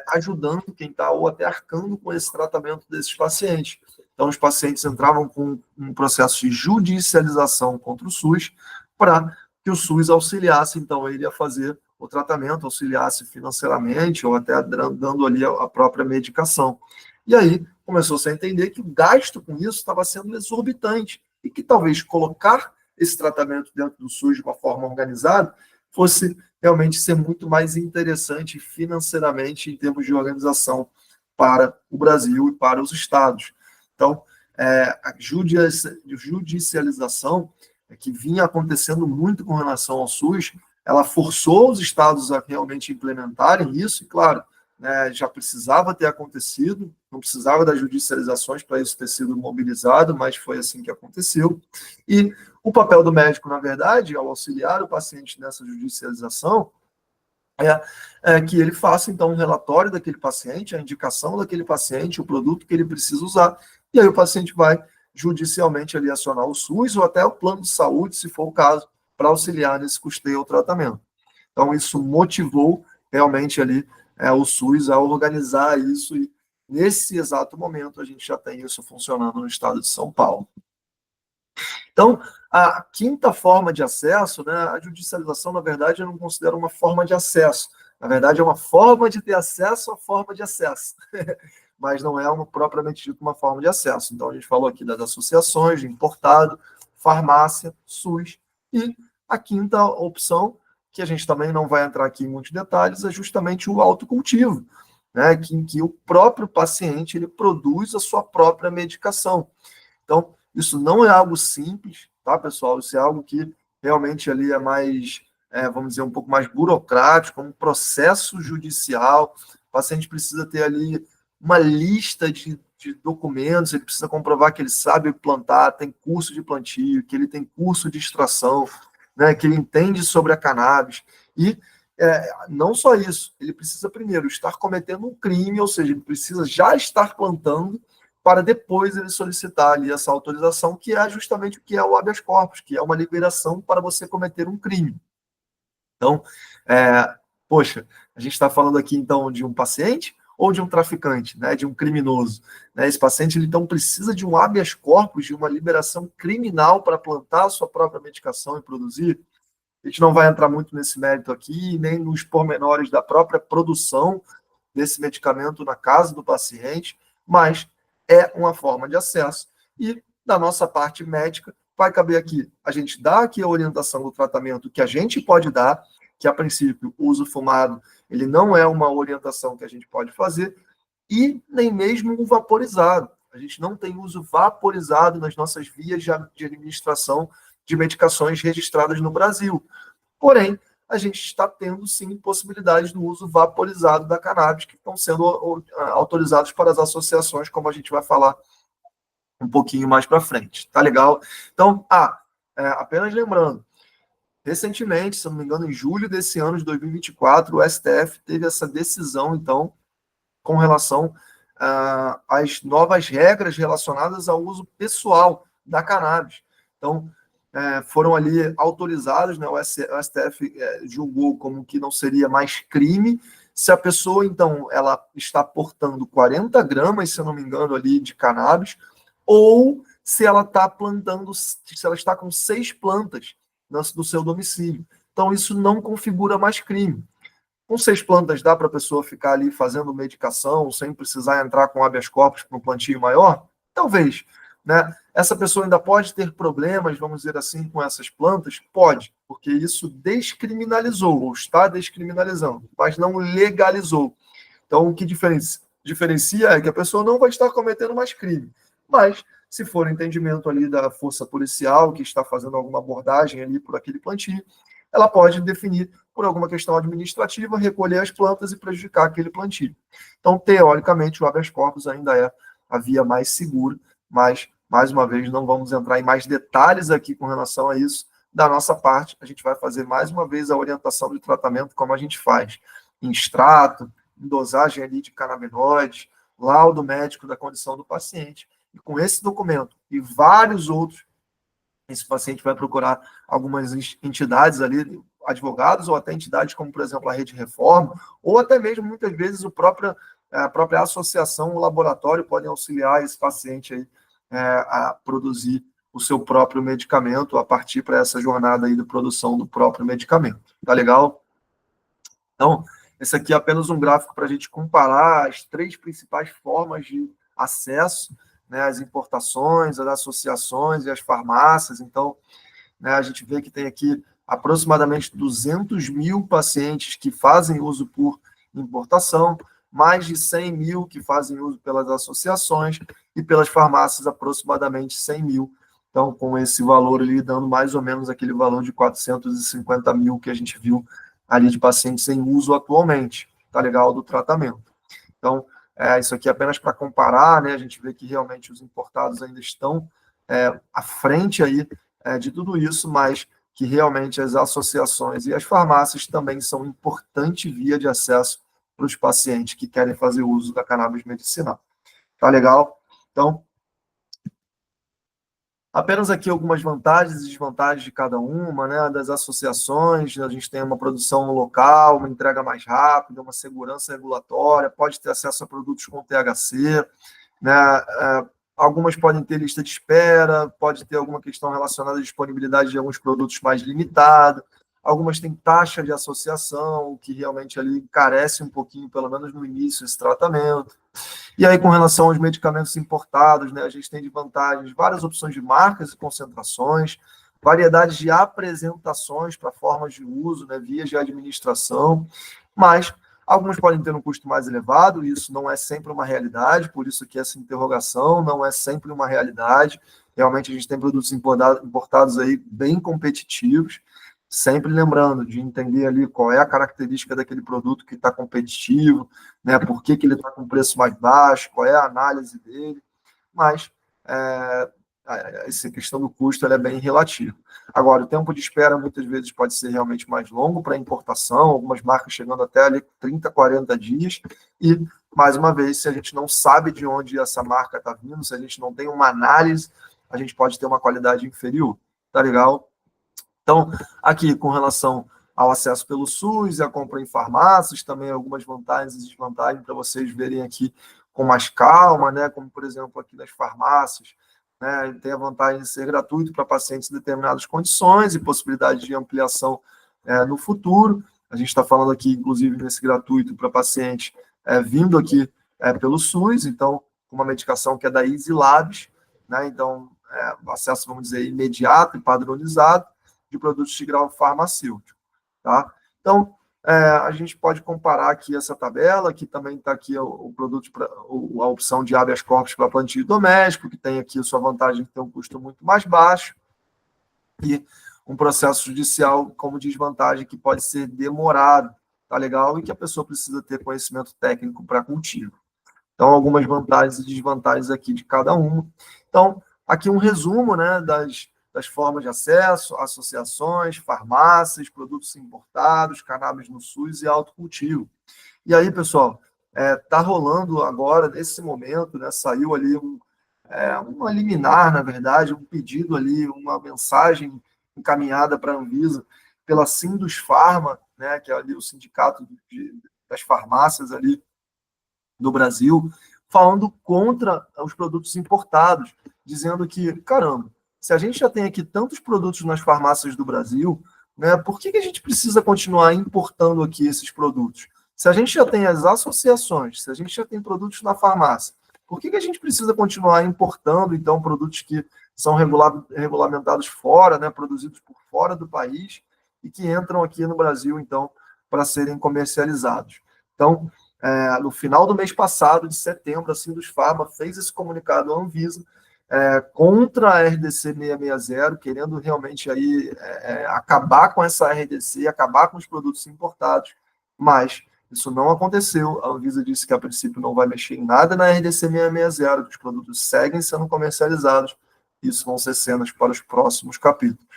ajudando, quem está ou até arcando com esse tratamento desses pacientes. Então os pacientes entravam com um processo de judicialização contra o SUS para que o SUS auxiliasse, então, ele a fazer o tratamento, auxiliasse financeiramente ou até dando ali a própria medicação. E aí começou-se a entender que o gasto com isso estava sendo exorbitante e que talvez colocar esse tratamento dentro do SUS de uma forma organizada fosse realmente ser muito mais interessante financeiramente em termos de organização para o Brasil e para os estados. Então, a judicialização que vinha acontecendo muito com relação ao SUS, ela forçou os estados a realmente implementarem isso, e claro, né, já precisava ter acontecido, não precisava das judicializações para isso ter sido mobilizado, mas foi assim que aconteceu. E o papel do médico, na verdade, ao auxiliar o paciente nessa judicialização, que ele faça, então, um relatório daquele paciente, a indicação daquele paciente, o produto que ele precisa usar, e aí o paciente vai judicialmente ali acionar o SUS ou até o plano de saúde, se for o caso, para auxiliar nesse custeio ao tratamento. Então, isso motivou realmente ali o SUS a organizar isso e, nesse exato momento, a gente já tem isso funcionando no estado de São Paulo. Então, a quinta forma de acesso, né, a judicialização, na verdade, eu não considero uma forma de acesso. Na verdade, é uma forma de ter acesso à forma de acesso. Mas não é propriamente dito uma forma de acesso. Então, a gente falou aqui das associações, de importado, farmácia, SUS. E a quinta opção, que a gente também não vai entrar aqui em muitos detalhes, é justamente o autocultivo, né, em que o próprio paciente ele produz a sua própria medicação. Então, isso não é algo simples, tá, pessoal? Isso é algo que realmente ali é mais, vamos dizer, um pouco mais burocrático, um processo judicial. O paciente precisa ter ali uma lista de documentos, ele precisa comprovar que ele sabe plantar, tem curso de plantio, que ele tem curso de extração, né, que ele entende sobre a cannabis. E não só isso, ele precisa primeiro estar cometendo um crime, ou seja, ele precisa já estar plantando para depois ele solicitar ali essa autorização, que é justamente o que é o habeas corpus, que é uma liberação para você cometer um crime. Então, poxa, a gente está falando aqui, então, de um paciente ou de um traficante, né, de um criminoso. Né? Esse paciente, ele, então, precisa de um habeas corpus, de uma liberação criminal para plantar a sua própria medicação e produzir. A gente não vai entrar muito nesse mérito aqui, nem nos pormenores da própria produção desse medicamento na casa do paciente, mas é uma forma de acesso. E da nossa parte médica, vai caber aqui a gente dar aqui a orientação do tratamento que a gente pode dar, que a princípio o uso fumado ele não é uma orientação que a gente pode fazer, e nem mesmo o vaporizado. A gente não tem uso vaporizado nas nossas vias de administração de medicações registradas no Brasil. Porém, a gente está tendo, sim, possibilidades do uso vaporizado da cannabis, que estão sendo autorizados para as associações, como a gente vai falar um pouquinho mais para frente. Tá legal? Então, apenas lembrando, recentemente, se não me engano, em julho desse ano de 2024, o STF teve essa decisão, então, com relação às novas regras relacionadas ao uso pessoal da cannabis. Então, foram ali autorizados, né, o STF julgou como que não seria mais crime se a pessoa, então, ela está portando 40 gramas, se eu não me engano, ali de cannabis, ou se ela está plantando, se ela está com 6 plantas no seu domicílio. Então, isso não configura mais crime. Com 6 plantas, dá para a pessoa ficar ali fazendo medicação sem precisar entrar com habeas corpus para um plantio maior? Talvez. Né? Essa pessoa ainda pode ter problemas, vamos dizer assim, com essas plantas? Pode, porque isso descriminalizou, ou está descriminalizando, mas não legalizou. Então, o que diferencia é que a pessoa não vai estar cometendo mais crime. Mas, se for entendimento ali da força policial, que está fazendo alguma abordagem ali por aquele plantio, ela pode definir, por alguma questão administrativa, recolher as plantas e prejudicar aquele plantio. Então, teoricamente, o habeas corpus ainda é a via mais segura, mas, mais uma vez, não vamos entrar em mais detalhes aqui com relação a isso. Da nossa parte, a gente vai fazer mais uma vez a orientação de tratamento, como a gente faz em extrato, em dosagem ali de canabinoides, laudo médico da condição do paciente. E com esse documento e vários outros, esse paciente vai procurar algumas entidades ali, advogados, ou até entidades como, por exemplo, a Rede Reforma, ou até mesmo, muitas vezes, a própria associação, o laboratório podem auxiliar esse paciente aí, a produzir o seu próprio medicamento, a partir para essa jornada aí de produção do próprio medicamento. Tá legal? Então, esse aqui é apenas um gráfico para a gente comparar as 3 principais formas de acesso, né, as importações, as associações e as farmácias. Então, né, a gente vê que tem aqui aproximadamente 200 mil pacientes que fazem uso por importação, mais de 100 mil que fazem uso pelas associações e pelas farmácias aproximadamente 100 mil. Então, com esse valor ali, dando mais ou menos aquele valor de 450 mil que a gente viu ali de pacientes em uso atualmente, tá legal, do tratamento. Então, isso aqui é apenas para comparar, né? A gente vê que realmente os importados ainda estão à frente aí de tudo isso, mas que realmente as associações e as farmácias também são importante via de acesso para os pacientes que querem fazer uso da cannabis medicinal. Tá legal? Então, Apenas aqui algumas vantagens e desvantagens de cada uma, né? Das associações, a gente tem uma produção local, uma entrega mais rápida, uma segurança regulatória, pode ter acesso a produtos com THC, né? Algumas podem ter lista de espera, pode ter alguma questão relacionada à disponibilidade de alguns produtos mais limitada, algumas têm taxa de associação, o que realmente ali encarece um pouquinho, pelo menos no início, esse tratamento. E aí, com relação aos medicamentos importados, né, a gente tem de vantagens várias opções de marcas e concentrações, variedades de apresentações para formas de uso, né, vias de administração, mas alguns podem ter um custo mais elevado, e isso não é sempre uma realidade, por isso que essa interrogação não é sempre uma realidade. Realmente a gente tem produtos importados aí bem competitivos, sempre lembrando de entender ali qual é a característica daquele produto que está competitivo, né, por que ele está com preço mais baixo, qual é a análise dele, mas essa questão do custo ela é bem relativa. Agora, o tempo de espera muitas vezes pode ser realmente mais longo para importação, algumas marcas chegando até ali 30, 40 dias, e, mais uma vez, se a gente não sabe de onde essa marca está vindo, se a gente não tem uma análise, a gente pode ter uma qualidade inferior, tá legal? Então, aqui, com relação ao acesso pelo SUS e a compra em farmácias, também algumas vantagens e desvantagens para vocês verem aqui com mais calma, né? Como, por exemplo, aqui nas farmácias, né? Tem a vantagem de ser gratuito para pacientes em determinadas condições e possibilidade de ampliação no futuro. A gente está falando aqui, inclusive, nesse gratuito para pacientes vindo aqui pelo SUS, então, uma medicação que é da Easy Labs, né? Então, acesso, vamos dizer, imediato e padronizado de produtos de grau farmacêutico, tá? Então, a gente pode comparar aqui essa tabela, que também está aqui o produto, a opção de habeas corpus para plantio doméstico, que tem aqui a sua vantagem de ter um custo muito mais baixo, e um processo judicial como desvantagem que pode ser demorado, tá legal? E que a pessoa precisa ter conhecimento técnico para cultivo. Então, algumas vantagens e desvantagens aqui de cada uma. Então, aqui um resumo, né, das formas de acesso, associações, farmácias, produtos importados, cannabis no SUS e autocultivo. E aí, pessoal, está rolando agora, nesse momento, né, saiu ali uma liminar, na verdade, um pedido ali, uma mensagem encaminhada para a Anvisa pela Sindusfarma, né, que é ali o sindicato das farmácias ali do Brasil, falando contra os produtos importados, dizendo que, caramba, se a gente já tem aqui tantos produtos nas farmácias do Brasil, né, por que a gente precisa continuar importando aqui esses produtos? Se a gente já tem as associações, se a gente já tem produtos na farmácia, por que a gente precisa continuar importando, então, produtos que são regulamentados fora, né, produzidos por fora do país e que entram aqui no Brasil, então, para serem comercializados? Então, no final do mês passado, de setembro, a Sindusfarma fez esse comunicado à Anvisa contra a RDC 660, querendo realmente aí acabar com essa RDC, acabar com os produtos importados, mas isso não aconteceu. A Anvisa disse que a princípio não vai mexer em nada na RDC 660, que os produtos seguem sendo comercializados. Isso vão ser cenas para os próximos capítulos.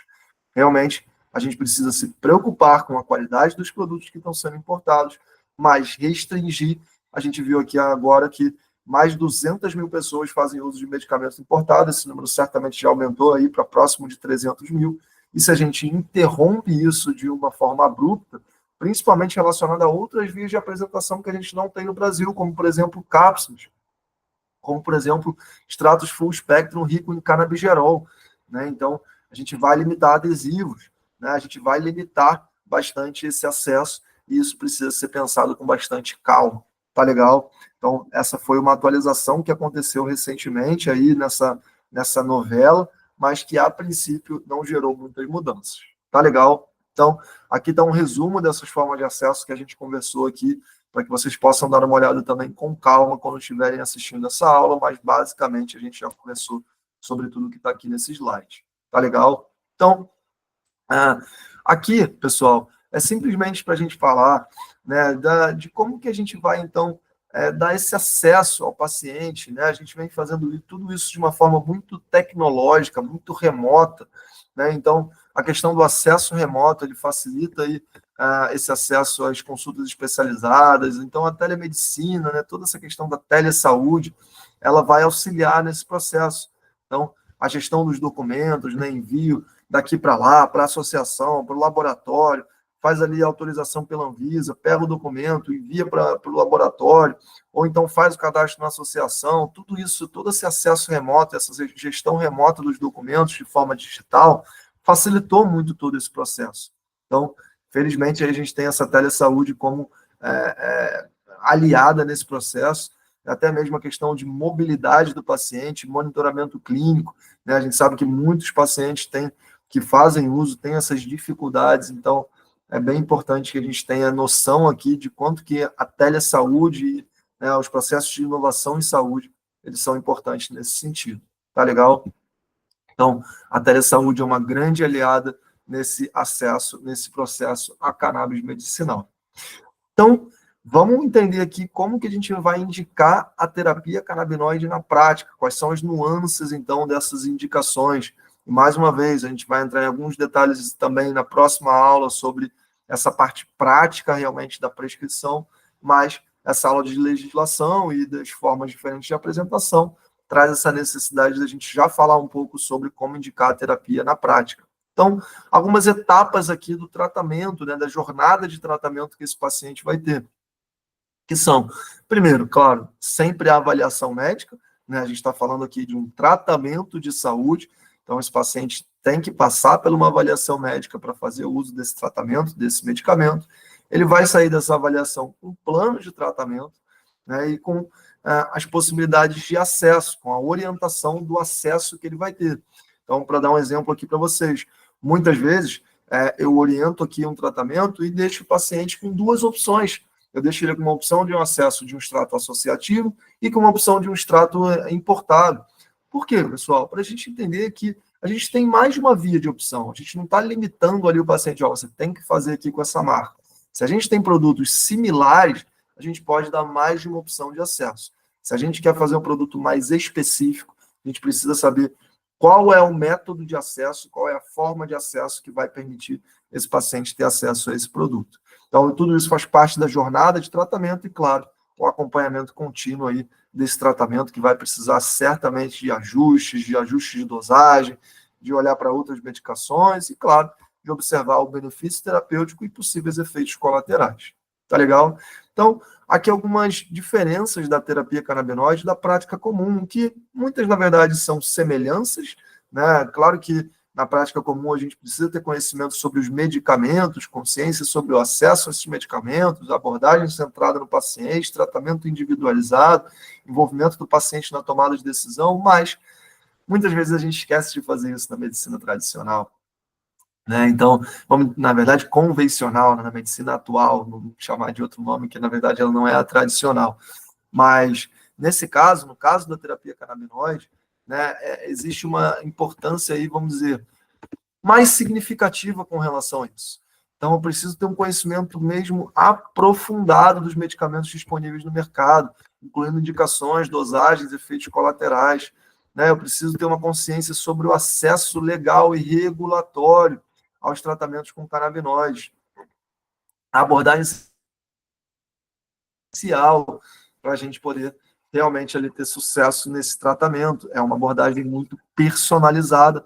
Realmente, a gente precisa se preocupar com a qualidade dos produtos que estão sendo importados, mas restringir. A gente viu aqui agora que mais de 200 mil pessoas fazem uso de medicamentos importados, esse número certamente já aumentou aí para próximo de 300 mil, e se a gente interrompe isso de uma forma abrupta, principalmente relacionada a outras vias de apresentação que a gente não tem no Brasil, como, por exemplo, cápsulas, como, por exemplo, extratos full spectrum rico em canabigerol, né? Então, a gente vai limitar adesivos, né? A gente vai limitar bastante esse acesso, e isso precisa ser pensado com bastante calma, tá legal? Então, essa foi uma atualização que aconteceu recentemente aí nessa novela, mas que a princípio não gerou muitas mudanças, tá legal? Então, aqui está um resumo dessas formas de acesso que a gente conversou aqui, para que vocês possam dar uma olhada também com calma quando estiverem assistindo essa aula, mas basicamente a gente já conversou sobre tudo que está aqui nesse slide, tá legal? Então, aqui, pessoal, é simplesmente para a gente falar, né, de como que a gente vai, então, dar esse acesso ao paciente, né? A gente vem fazendo tudo isso de uma forma muito tecnológica, muito remota, né? Então, a questão do acesso remoto, ele facilita aí, esse acesso às consultas especializadas, então a telemedicina, né, toda essa questão da telesaúde, ela vai auxiliar nesse processo. Então, a gestão dos documentos, né, envio daqui para lá, para a associação, para o laboratório, faz ali a autorização pela Anvisa, pega o documento, envia para o laboratório, ou então faz o cadastro na associação, tudo isso, todo esse acesso remoto, essa gestão remota dos documentos de forma digital, facilitou muito todo esse processo. Então, felizmente, a gente tem essa telesaúde como aliada nesse processo, até mesmo a questão de mobilidade do paciente, monitoramento clínico, né? A gente sabe que muitos pacientes que fazem uso têm essas dificuldades, então é bem importante que a gente tenha noção aqui de quanto que a telesaúde, né, os processos de inovação em saúde, eles são importantes nesse sentido. Tá legal? Então, a telesaúde é uma grande aliada nesse acesso, nesse processo a cannabis medicinal. Então, vamos entender aqui como que a gente vai indicar a terapia canabinoide na prática, quais são as nuances, então, dessas indicações. E, mais uma vez, a gente vai entrar em alguns detalhes também na próxima aula sobre essa parte prática, realmente, da prescrição, mas essa aula de legislação e das formas diferentes de apresentação traz essa necessidade da gente já falar um pouco sobre como indicar a terapia na prática. Então, algumas etapas aqui do tratamento, né, da jornada de tratamento que esse paciente vai ter, que são, primeiro, claro, sempre a avaliação médica, né, a gente está falando aqui de um tratamento de saúde, então esse paciente tem que passar por uma avaliação médica para fazer o uso desse tratamento, desse medicamento, ele vai sair dessa avaliação com um plano de tratamento, né, e com as possibilidades de acesso, com a orientação do acesso que ele vai ter. Então, para dar um exemplo aqui para vocês, muitas vezes eu oriento aqui um tratamento e deixo o paciente com duas opções. Eu deixo ele com uma opção de um acesso de um extrato associativo e com uma opção de um extrato importado. Por quê, pessoal? Para a gente entender que a gente tem mais de uma via de opção. A gente não está limitando ali o paciente, você tem que fazer aqui com essa marca. Se a gente tem produtos similares, a gente pode dar mais de uma opção de acesso. Se a gente quer fazer um produto mais específico, a gente precisa saber qual é o método de acesso, qual é a forma de acesso que vai permitir esse paciente ter acesso a esse produto. Então, tudo isso faz parte da jornada de tratamento e, claro, o acompanhamento contínuo aí desse tratamento que vai precisar certamente de ajustes de dosagem, de olhar para outras medicações e, claro, de observar o benefício terapêutico e possíveis efeitos colaterais. Tá legal? Então, aqui algumas diferenças da terapia canabinoide da prática comum, que muitas, na verdade, são semelhanças, né? Claro que na prática comum a gente precisa ter conhecimento sobre os medicamentos, consciência sobre o acesso a esses medicamentos, abordagem centrada no paciente, tratamento individualizado, envolvimento do paciente na tomada de decisão, mas muitas vezes a gente esquece de fazer isso na medicina tradicional. Né? Então, vamos, na verdade, convencional, né? Na medicina atual, não chamar de outro nome, que na verdade ela não é a tradicional. Mas, nesse caso, no caso da terapia canabinoide, né, existe uma importância aí, vamos dizer, mais significativa com relação a isso. Então, eu preciso ter um conhecimento mesmo aprofundado dos medicamentos disponíveis no mercado, incluindo indicações, dosagens, efeitos colaterais. Né? Eu preciso ter uma consciência sobre o acesso legal e regulatório aos tratamentos com canabinoides. A abordagem essencial para a gente poder realmente ali ter sucesso nesse tratamento. É uma abordagem muito personalizada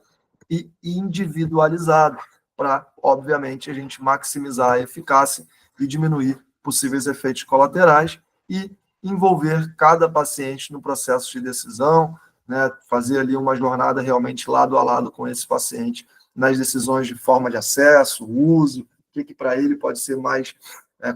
e individualizada para, obviamente, a gente maximizar a eficácia e diminuir possíveis efeitos colaterais e envolver cada paciente no processo de decisão, né, fazer ali uma jornada realmente lado a lado com esse paciente nas decisões de forma de acesso, uso, o que para ele pode ser mais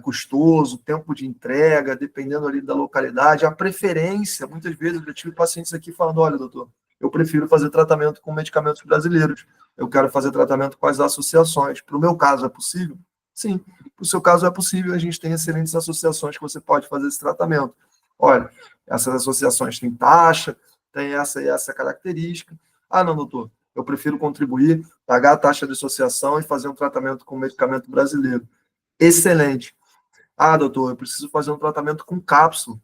custoso, tempo de entrega, dependendo ali da localidade, a preferência. Muitas vezes eu tive pacientes aqui falando, olha, doutor, eu prefiro fazer tratamento com medicamentos brasileiros, eu quero fazer tratamento com as associações. Para o meu caso, é possível? Sim, para o seu caso é possível, a gente tem excelentes associações que você pode fazer esse tratamento. Olha, essas associações têm taxa, tem essa e essa característica. Ah, não, doutor, eu prefiro contribuir, pagar a taxa de associação e fazer um tratamento com medicamento brasileiro. Excelente. Ah, doutor, eu preciso fazer um tratamento com cápsula.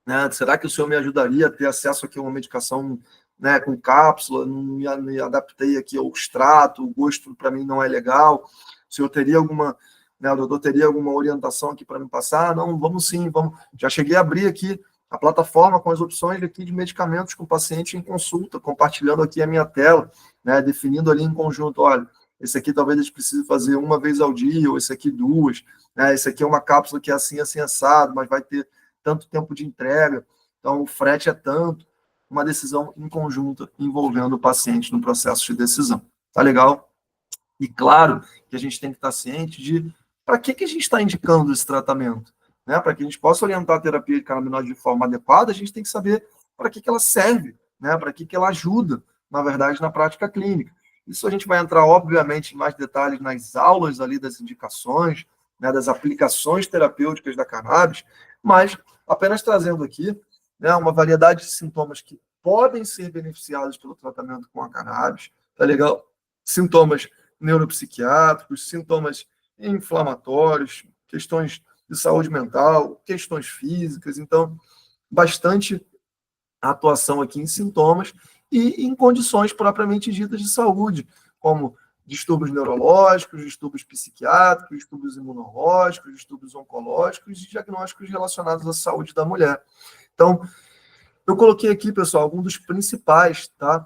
Né? Será que o senhor me ajudaria a ter acesso aqui a uma medicação, né, com cápsula? Não me adaptei aqui ao extrato, o gosto para mim não é legal. O senhor teria alguma, né, o doutor teria alguma orientação aqui para me passar? Não, vamos sim, vamos. Já cheguei a abrir aqui a plataforma com as opções aqui de medicamentos com o paciente em consulta, compartilhando aqui a minha tela, né, definindo ali em conjunto, olha, esse aqui talvez a gente precise fazer uma vez ao dia, ou esse aqui duas, né, esse aqui é uma cápsula que é assim, assim, assado, mas vai ter tanto tempo de entrega, então o frete é tanto, uma decisão em conjunto envolvendo o paciente no processo de decisão. Tá legal? E claro que a gente tem que estar ciente de para que a gente está indicando esse tratamento. Né? Para que a gente possa orientar a terapia de canabinoide de forma adequada, a gente tem que saber para que ela serve, né? Para que ela ajuda, na verdade, na prática clínica. Isso a gente vai entrar, obviamente, em mais detalhes nas aulas ali das indicações, né, das aplicações terapêuticas da cannabis, mas apenas trazendo aqui, né, uma variedade de sintomas que podem ser beneficiados pelo tratamento com a cannabis, tá legal? Sintomas neuropsiquiátricos, sintomas inflamatórios, questões de saúde mental, questões físicas, então, bastante atuação aqui em sintomas e em condições propriamente ditas de saúde, como distúrbios neurológicos, distúrbios psiquiátricos, distúrbios imunológicos, distúrbios oncológicos e diagnósticos relacionados à saúde da mulher. Então, eu coloquei aqui, pessoal, alguns dos principais, tá?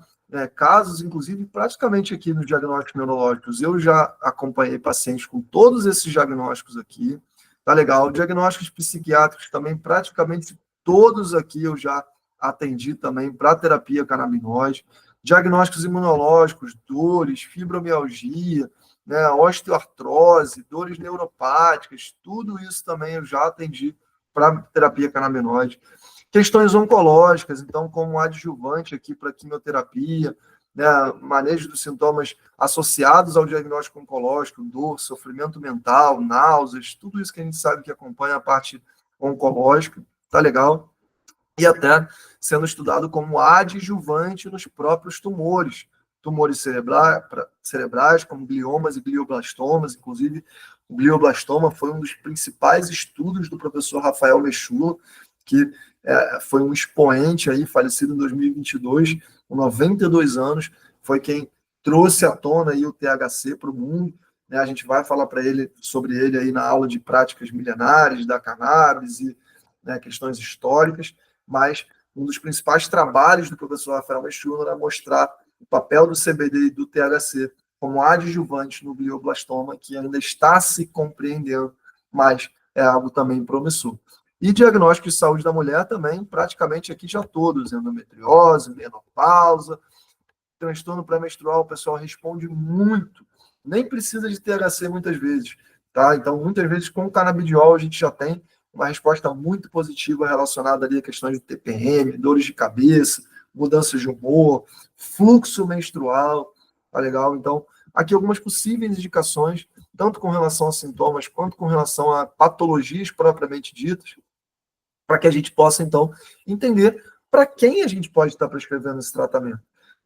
Casos, inclusive, praticamente aqui nos diagnósticos neurológicos, eu já acompanhei pacientes com todos esses diagnósticos aqui, tá legal? Diagnósticos psiquiátricos também, praticamente todos aqui eu já atendi também para terapia canabinoide, diagnósticos imunológicos, dores, fibromialgia, né, osteoartrose, dores neuropáticas, tudo isso também eu já atendi para terapia canabinoide. Questões oncológicas, então, como adjuvante aqui para quimioterapia, né, manejo dos sintomas associados ao diagnóstico oncológico, dor, sofrimento mental, náuseas, tudo isso que a gente sabe que acompanha a parte oncológica, tá legal? E até sendo estudado como adjuvante nos próprios tumores, tumores cerebrais, como gliomas e glioblastomas, inclusive o glioblastoma foi um dos principais estudos do professor Rafael Mechula, que foi um expoente aí, falecido em 2022, com 92 anos, foi quem trouxe à tona aí o THC para o mundo, né? A gente vai falar sobre ele aí na aula de práticas milenares da cannabis e, né, questões históricas, mas um dos principais trabalhos do professor Rafael Mechula era mostrar o papel do CBD e do THC como adjuvante no glioblastoma, que ainda está se compreendendo, mas é algo também promissor. E diagnóstico de saúde da mulher também, praticamente aqui já todos, endometriose, menopausa, transtorno pré-menstrual, o pessoal responde muito, nem precisa de THC muitas vezes, tá? Então, muitas vezes com o canabidiol a gente já tem uma resposta muito positiva relacionada ali a questões de TPM, dores de cabeça, mudanças de humor, fluxo menstrual, tá legal? Então, aqui algumas possíveis indicações, tanto com relação a sintomas quanto com relação a patologias propriamente ditas, para que a gente possa, então, entender para quem a gente pode estar prescrevendo esse tratamento.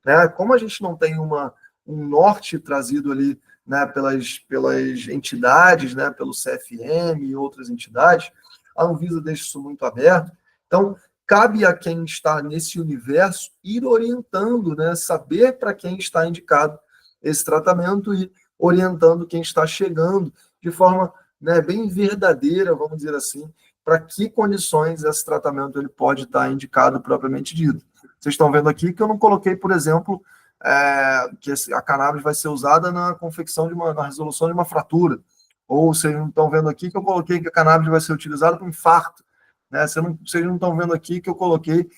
Né? Como a gente não tem um norte trazido ali, né, pelas entidades, né, pelo CFM e outras entidades, a Anvisa deixa isso muito aberto. Então, cabe a quem está nesse universo ir orientando, né, saber para quem está indicado esse tratamento e orientando quem está chegando de forma, né, bem verdadeira, vamos dizer assim, para que condições esse tratamento ele pode estar indicado propriamente dito. Vocês estão vendo aqui que eu não coloquei, por exemplo, que a cannabis vai ser usada na confecção na resolução de uma fratura. Ou vocês não estão vendo aqui que eu coloquei que a cannabis vai ser utilizada para um infarto. Né? Vocês não estão vendo aqui que eu coloquei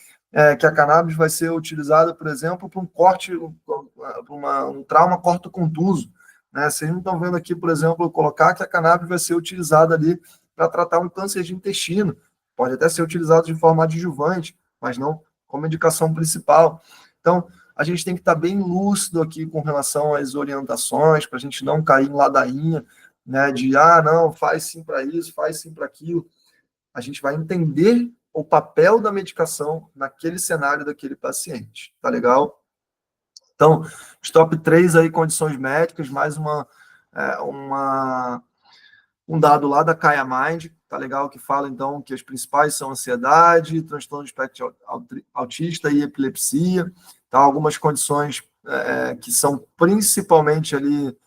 que a cannabis vai ser utilizada, por exemplo, para um corte, para um trauma cortocontuso. Né? Vocês não estão vendo aqui, por exemplo, eu colocar que a cannabis vai ser utilizada ali para tratar um câncer de intestino. Pode até ser utilizado de forma adjuvante, mas não como indicação principal. Então, a gente tem que estar bem lúcido aqui com relação às orientações, para a gente não cair em ladainha, né, de, não, faz sim para isso, faz sim para aquilo. A gente vai entender o papel da medicação naquele cenário daquele paciente. Tá legal? Então, os top 3 aí, condições médicas, mais um dado lá da Kaya Mind, tá legal, que fala, então, que as principais são ansiedade, transtorno de espectro autista e epilepsia, tá? Algumas condições que são principalmente ali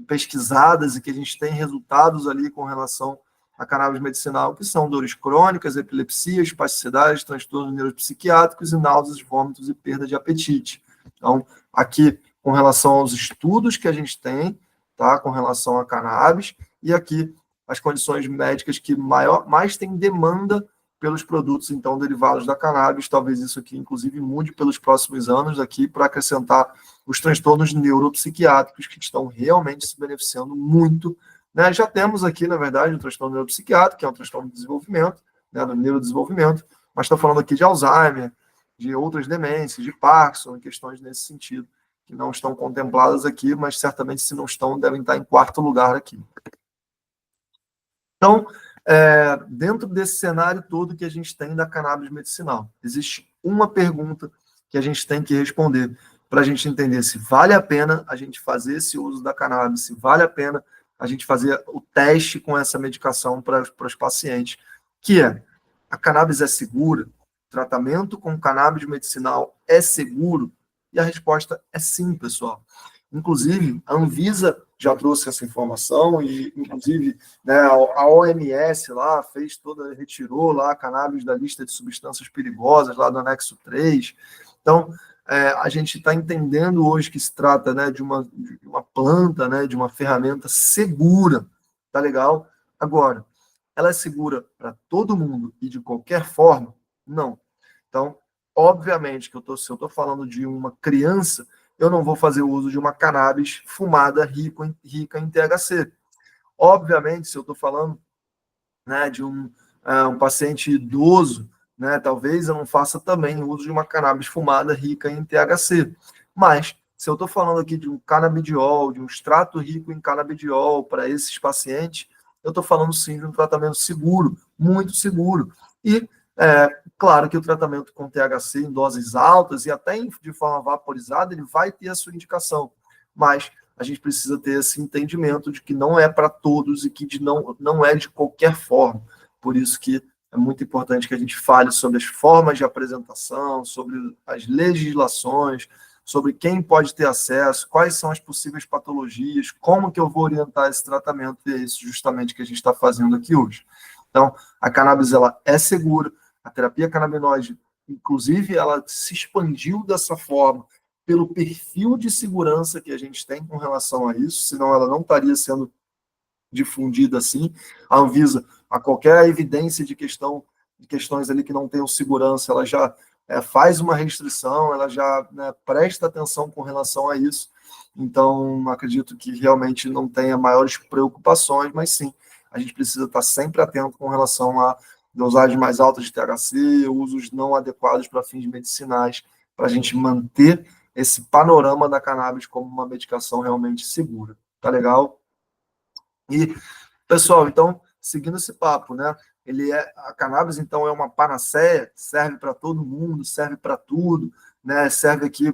pesquisadas e que a gente tem resultados ali com relação a cannabis medicinal, que são dores crônicas, epilepsia, espasticidade, transtornos neuropsiquiátricos e náuseas, vômitos e perda de apetite. Então, aqui, com relação aos estudos que a gente tem, tá, com relação a cannabis, e aqui as condições médicas que mais tem demanda pelos produtos, então, derivados da cannabis. Talvez isso aqui, inclusive, mude pelos próximos anos aqui para acrescentar os transtornos neuropsiquiátricos que estão realmente se beneficiando muito, né? Já temos aqui, na verdade, o transtorno neuropsiquiátrico, que é um transtorno de desenvolvimento, né, do neurodesenvolvimento, mas estou falando aqui de Alzheimer, de outras demências, de Parkinson, questões nesse sentido, que não estão contempladas aqui, mas certamente, se não estão, devem estar em quarto lugar aqui. Então, dentro desse cenário todo que a gente tem da cannabis medicinal, existe uma pergunta que a gente tem que responder para a gente entender se vale a pena a gente fazer esse uso da cannabis, se vale a pena a gente fazer o teste com essa medicação para os pacientes, que é: a cannabis é segura? O tratamento com cannabis medicinal é seguro? E a resposta é sim, pessoal. Inclusive, a Anvisa já trouxe essa informação e, inclusive, né, a OMS lá retirou lá a cannabis da lista de substâncias perigosas, lá do anexo 3. Então, a gente está entendendo hoje que se trata, né, de uma planta, né, de uma ferramenta segura, tá legal? Agora, ela é segura para todo mundo e de qualquer forma? Não. Então, obviamente, se eu estou falando de uma criança, eu não vou fazer uso de uma cannabis fumada rica em THC. Obviamente, se eu estou falando, né, de um paciente idoso, né, talvez eu não faça também uso de uma cannabis fumada rica em THC. Mas, se eu estou falando aqui de um canabidiol, de um extrato rico em canabidiol para esses pacientes, eu estou falando sim de um tratamento seguro, muito seguro. E claro que o tratamento com THC em doses altas e até de forma vaporizada, ele vai ter a sua indicação, mas a gente precisa ter esse entendimento de que não é para todos e que não é de qualquer forma. Por isso que é muito importante que a gente fale sobre as formas de apresentação, sobre as legislações, sobre quem pode ter acesso, quais são as possíveis patologias, como que eu vou orientar esse tratamento, e é isso justamente que a gente está fazendo aqui hoje. Então, a cannabis, ela é segura. A terapia canabinoide, inclusive, ela se expandiu dessa forma pelo perfil de segurança que a gente tem com relação a isso, senão ela não estaria sendo difundida assim. A Anvisa, a qualquer evidência de questões ali que não tenham segurança, ela já faz uma restrição, ela já, né, presta atenção com relação a isso. Então, acredito que realmente não tenha maiores preocupações, mas sim, a gente precisa estar sempre atento com relação a dosagens mais altas de THC, usos não adequados para fins medicinais, para a gente manter esse panorama da cannabis como uma medicação realmente segura. Tá legal? E, pessoal, então, seguindo esse papo, né? A cannabis, então, é uma panaceia, serve para todo mundo, serve para tudo, né? Serve aqui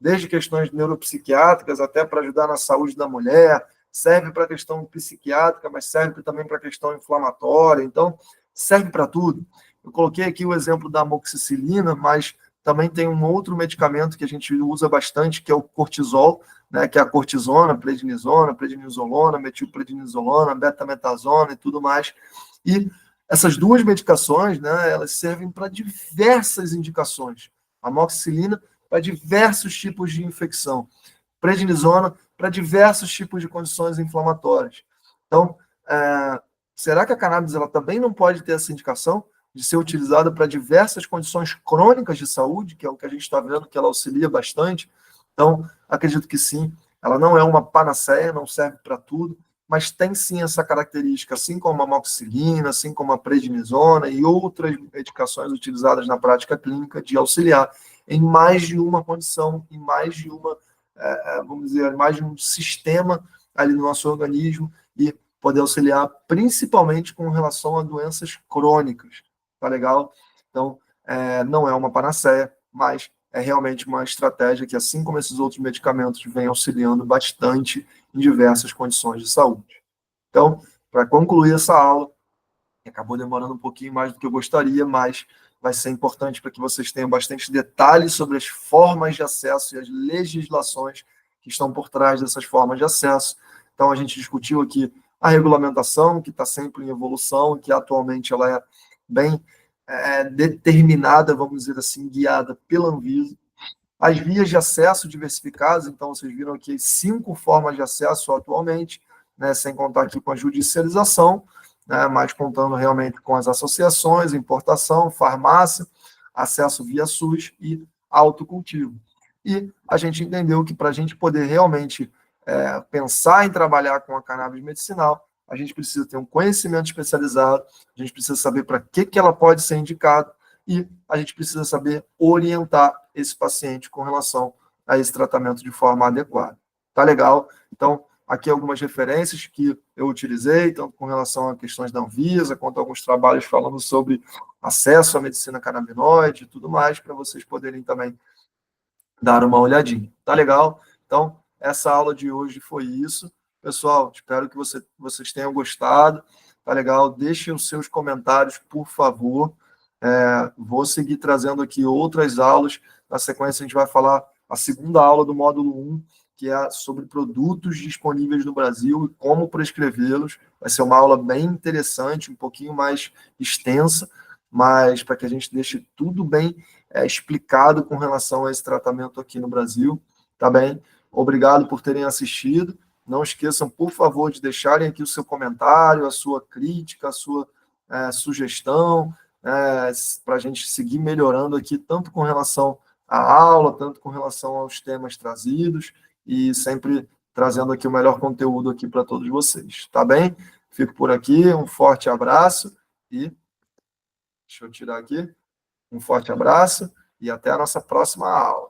desde questões neuropsiquiátricas até para ajudar na saúde da mulher, serve para a questão psiquiátrica, mas serve também para a questão inflamatória. Então, serve para tudo. Eu coloquei aqui o exemplo da amoxicilina, mas também tem um outro medicamento que a gente usa bastante, que é o cortisol, né, que é a cortisona, prednisolona, metilprednisolona, betametasona e tudo mais. E essas duas medicações, né, elas servem para diversas indicações. A amoxicilina para diversos tipos de infecção. Prednisona para diversos tipos de condições inflamatórias. Então, será que a cannabis ela também não pode ter essa indicação de ser utilizada para diversas condições crônicas de saúde, que é o que a gente está vendo que ela auxilia bastante? Então, acredito que sim, ela não é uma panaceia, não serve para tudo, mas tem sim essa característica, assim como a amoxicilina, assim como a prednisona e outras medicações utilizadas na prática clínica, de auxiliar em mais de uma condição, em mais de uma, vamos dizer, mais de um sistema ali no nosso organismo, e poder auxiliar principalmente com relação a doenças crônicas, tá legal? Então, não é uma panaceia, mas é realmente uma estratégia que, assim como esses outros medicamentos, vem auxiliando bastante em diversas condições de saúde. Então, para concluir essa aula, acabou demorando um pouquinho mais do que eu gostaria, mas vai ser importante para que vocês tenham bastante detalhes sobre as formas de acesso e as legislações que estão por trás dessas formas de acesso. Então, a gente discutiu aqui A regulamentação, que está sempre em evolução, que atualmente ela é bem determinada, vamos dizer assim, guiada pela Anvisa. As vias de acesso diversificadas, então vocês viram aqui 5 formas de acesso atualmente, né, sem contar aqui com a judicialização, né, mas contando realmente com as associações, importação, farmácia, acesso via SUS e autocultivo. E a gente entendeu que para a gente poder realmente pensar em trabalhar com a cannabis medicinal, a gente precisa ter um conhecimento especializado, a gente precisa saber para que ela pode ser indicada e a gente precisa saber orientar esse paciente com relação a esse tratamento de forma adequada. Tá legal? Então, aqui algumas referências que eu utilizei, tanto com relação a questões da Anvisa, quanto a alguns trabalhos falando sobre acesso à medicina canabinoide e tudo mais, para vocês poderem também dar uma olhadinha. Tá legal? Então, essa aula de hoje foi isso. Pessoal, espero que vocês tenham gostado. Tá legal? Deixem os seus comentários, por favor. Vou seguir trazendo aqui outras aulas. Na sequência, a gente vai falar a segunda aula do módulo 1, que é sobre produtos disponíveis no Brasil e como prescrevê-los. Vai ser uma aula bem interessante, um pouquinho mais extensa, mas para que a gente deixe tudo bem explicado com relação a esse tratamento aqui no Brasil. Tá bem? Obrigado por terem assistido. Não esqueçam, por favor, de deixarem aqui o seu comentário, a sua crítica, a sua sugestão, para a gente seguir melhorando aqui, tanto com relação à aula, tanto com relação aos temas trazidos, e sempre trazendo aqui o melhor conteúdo aqui para todos vocês, tá bem? Fico por aqui, um forte abraço, e deixa eu tirar aqui, um forte abraço, e até a nossa próxima aula.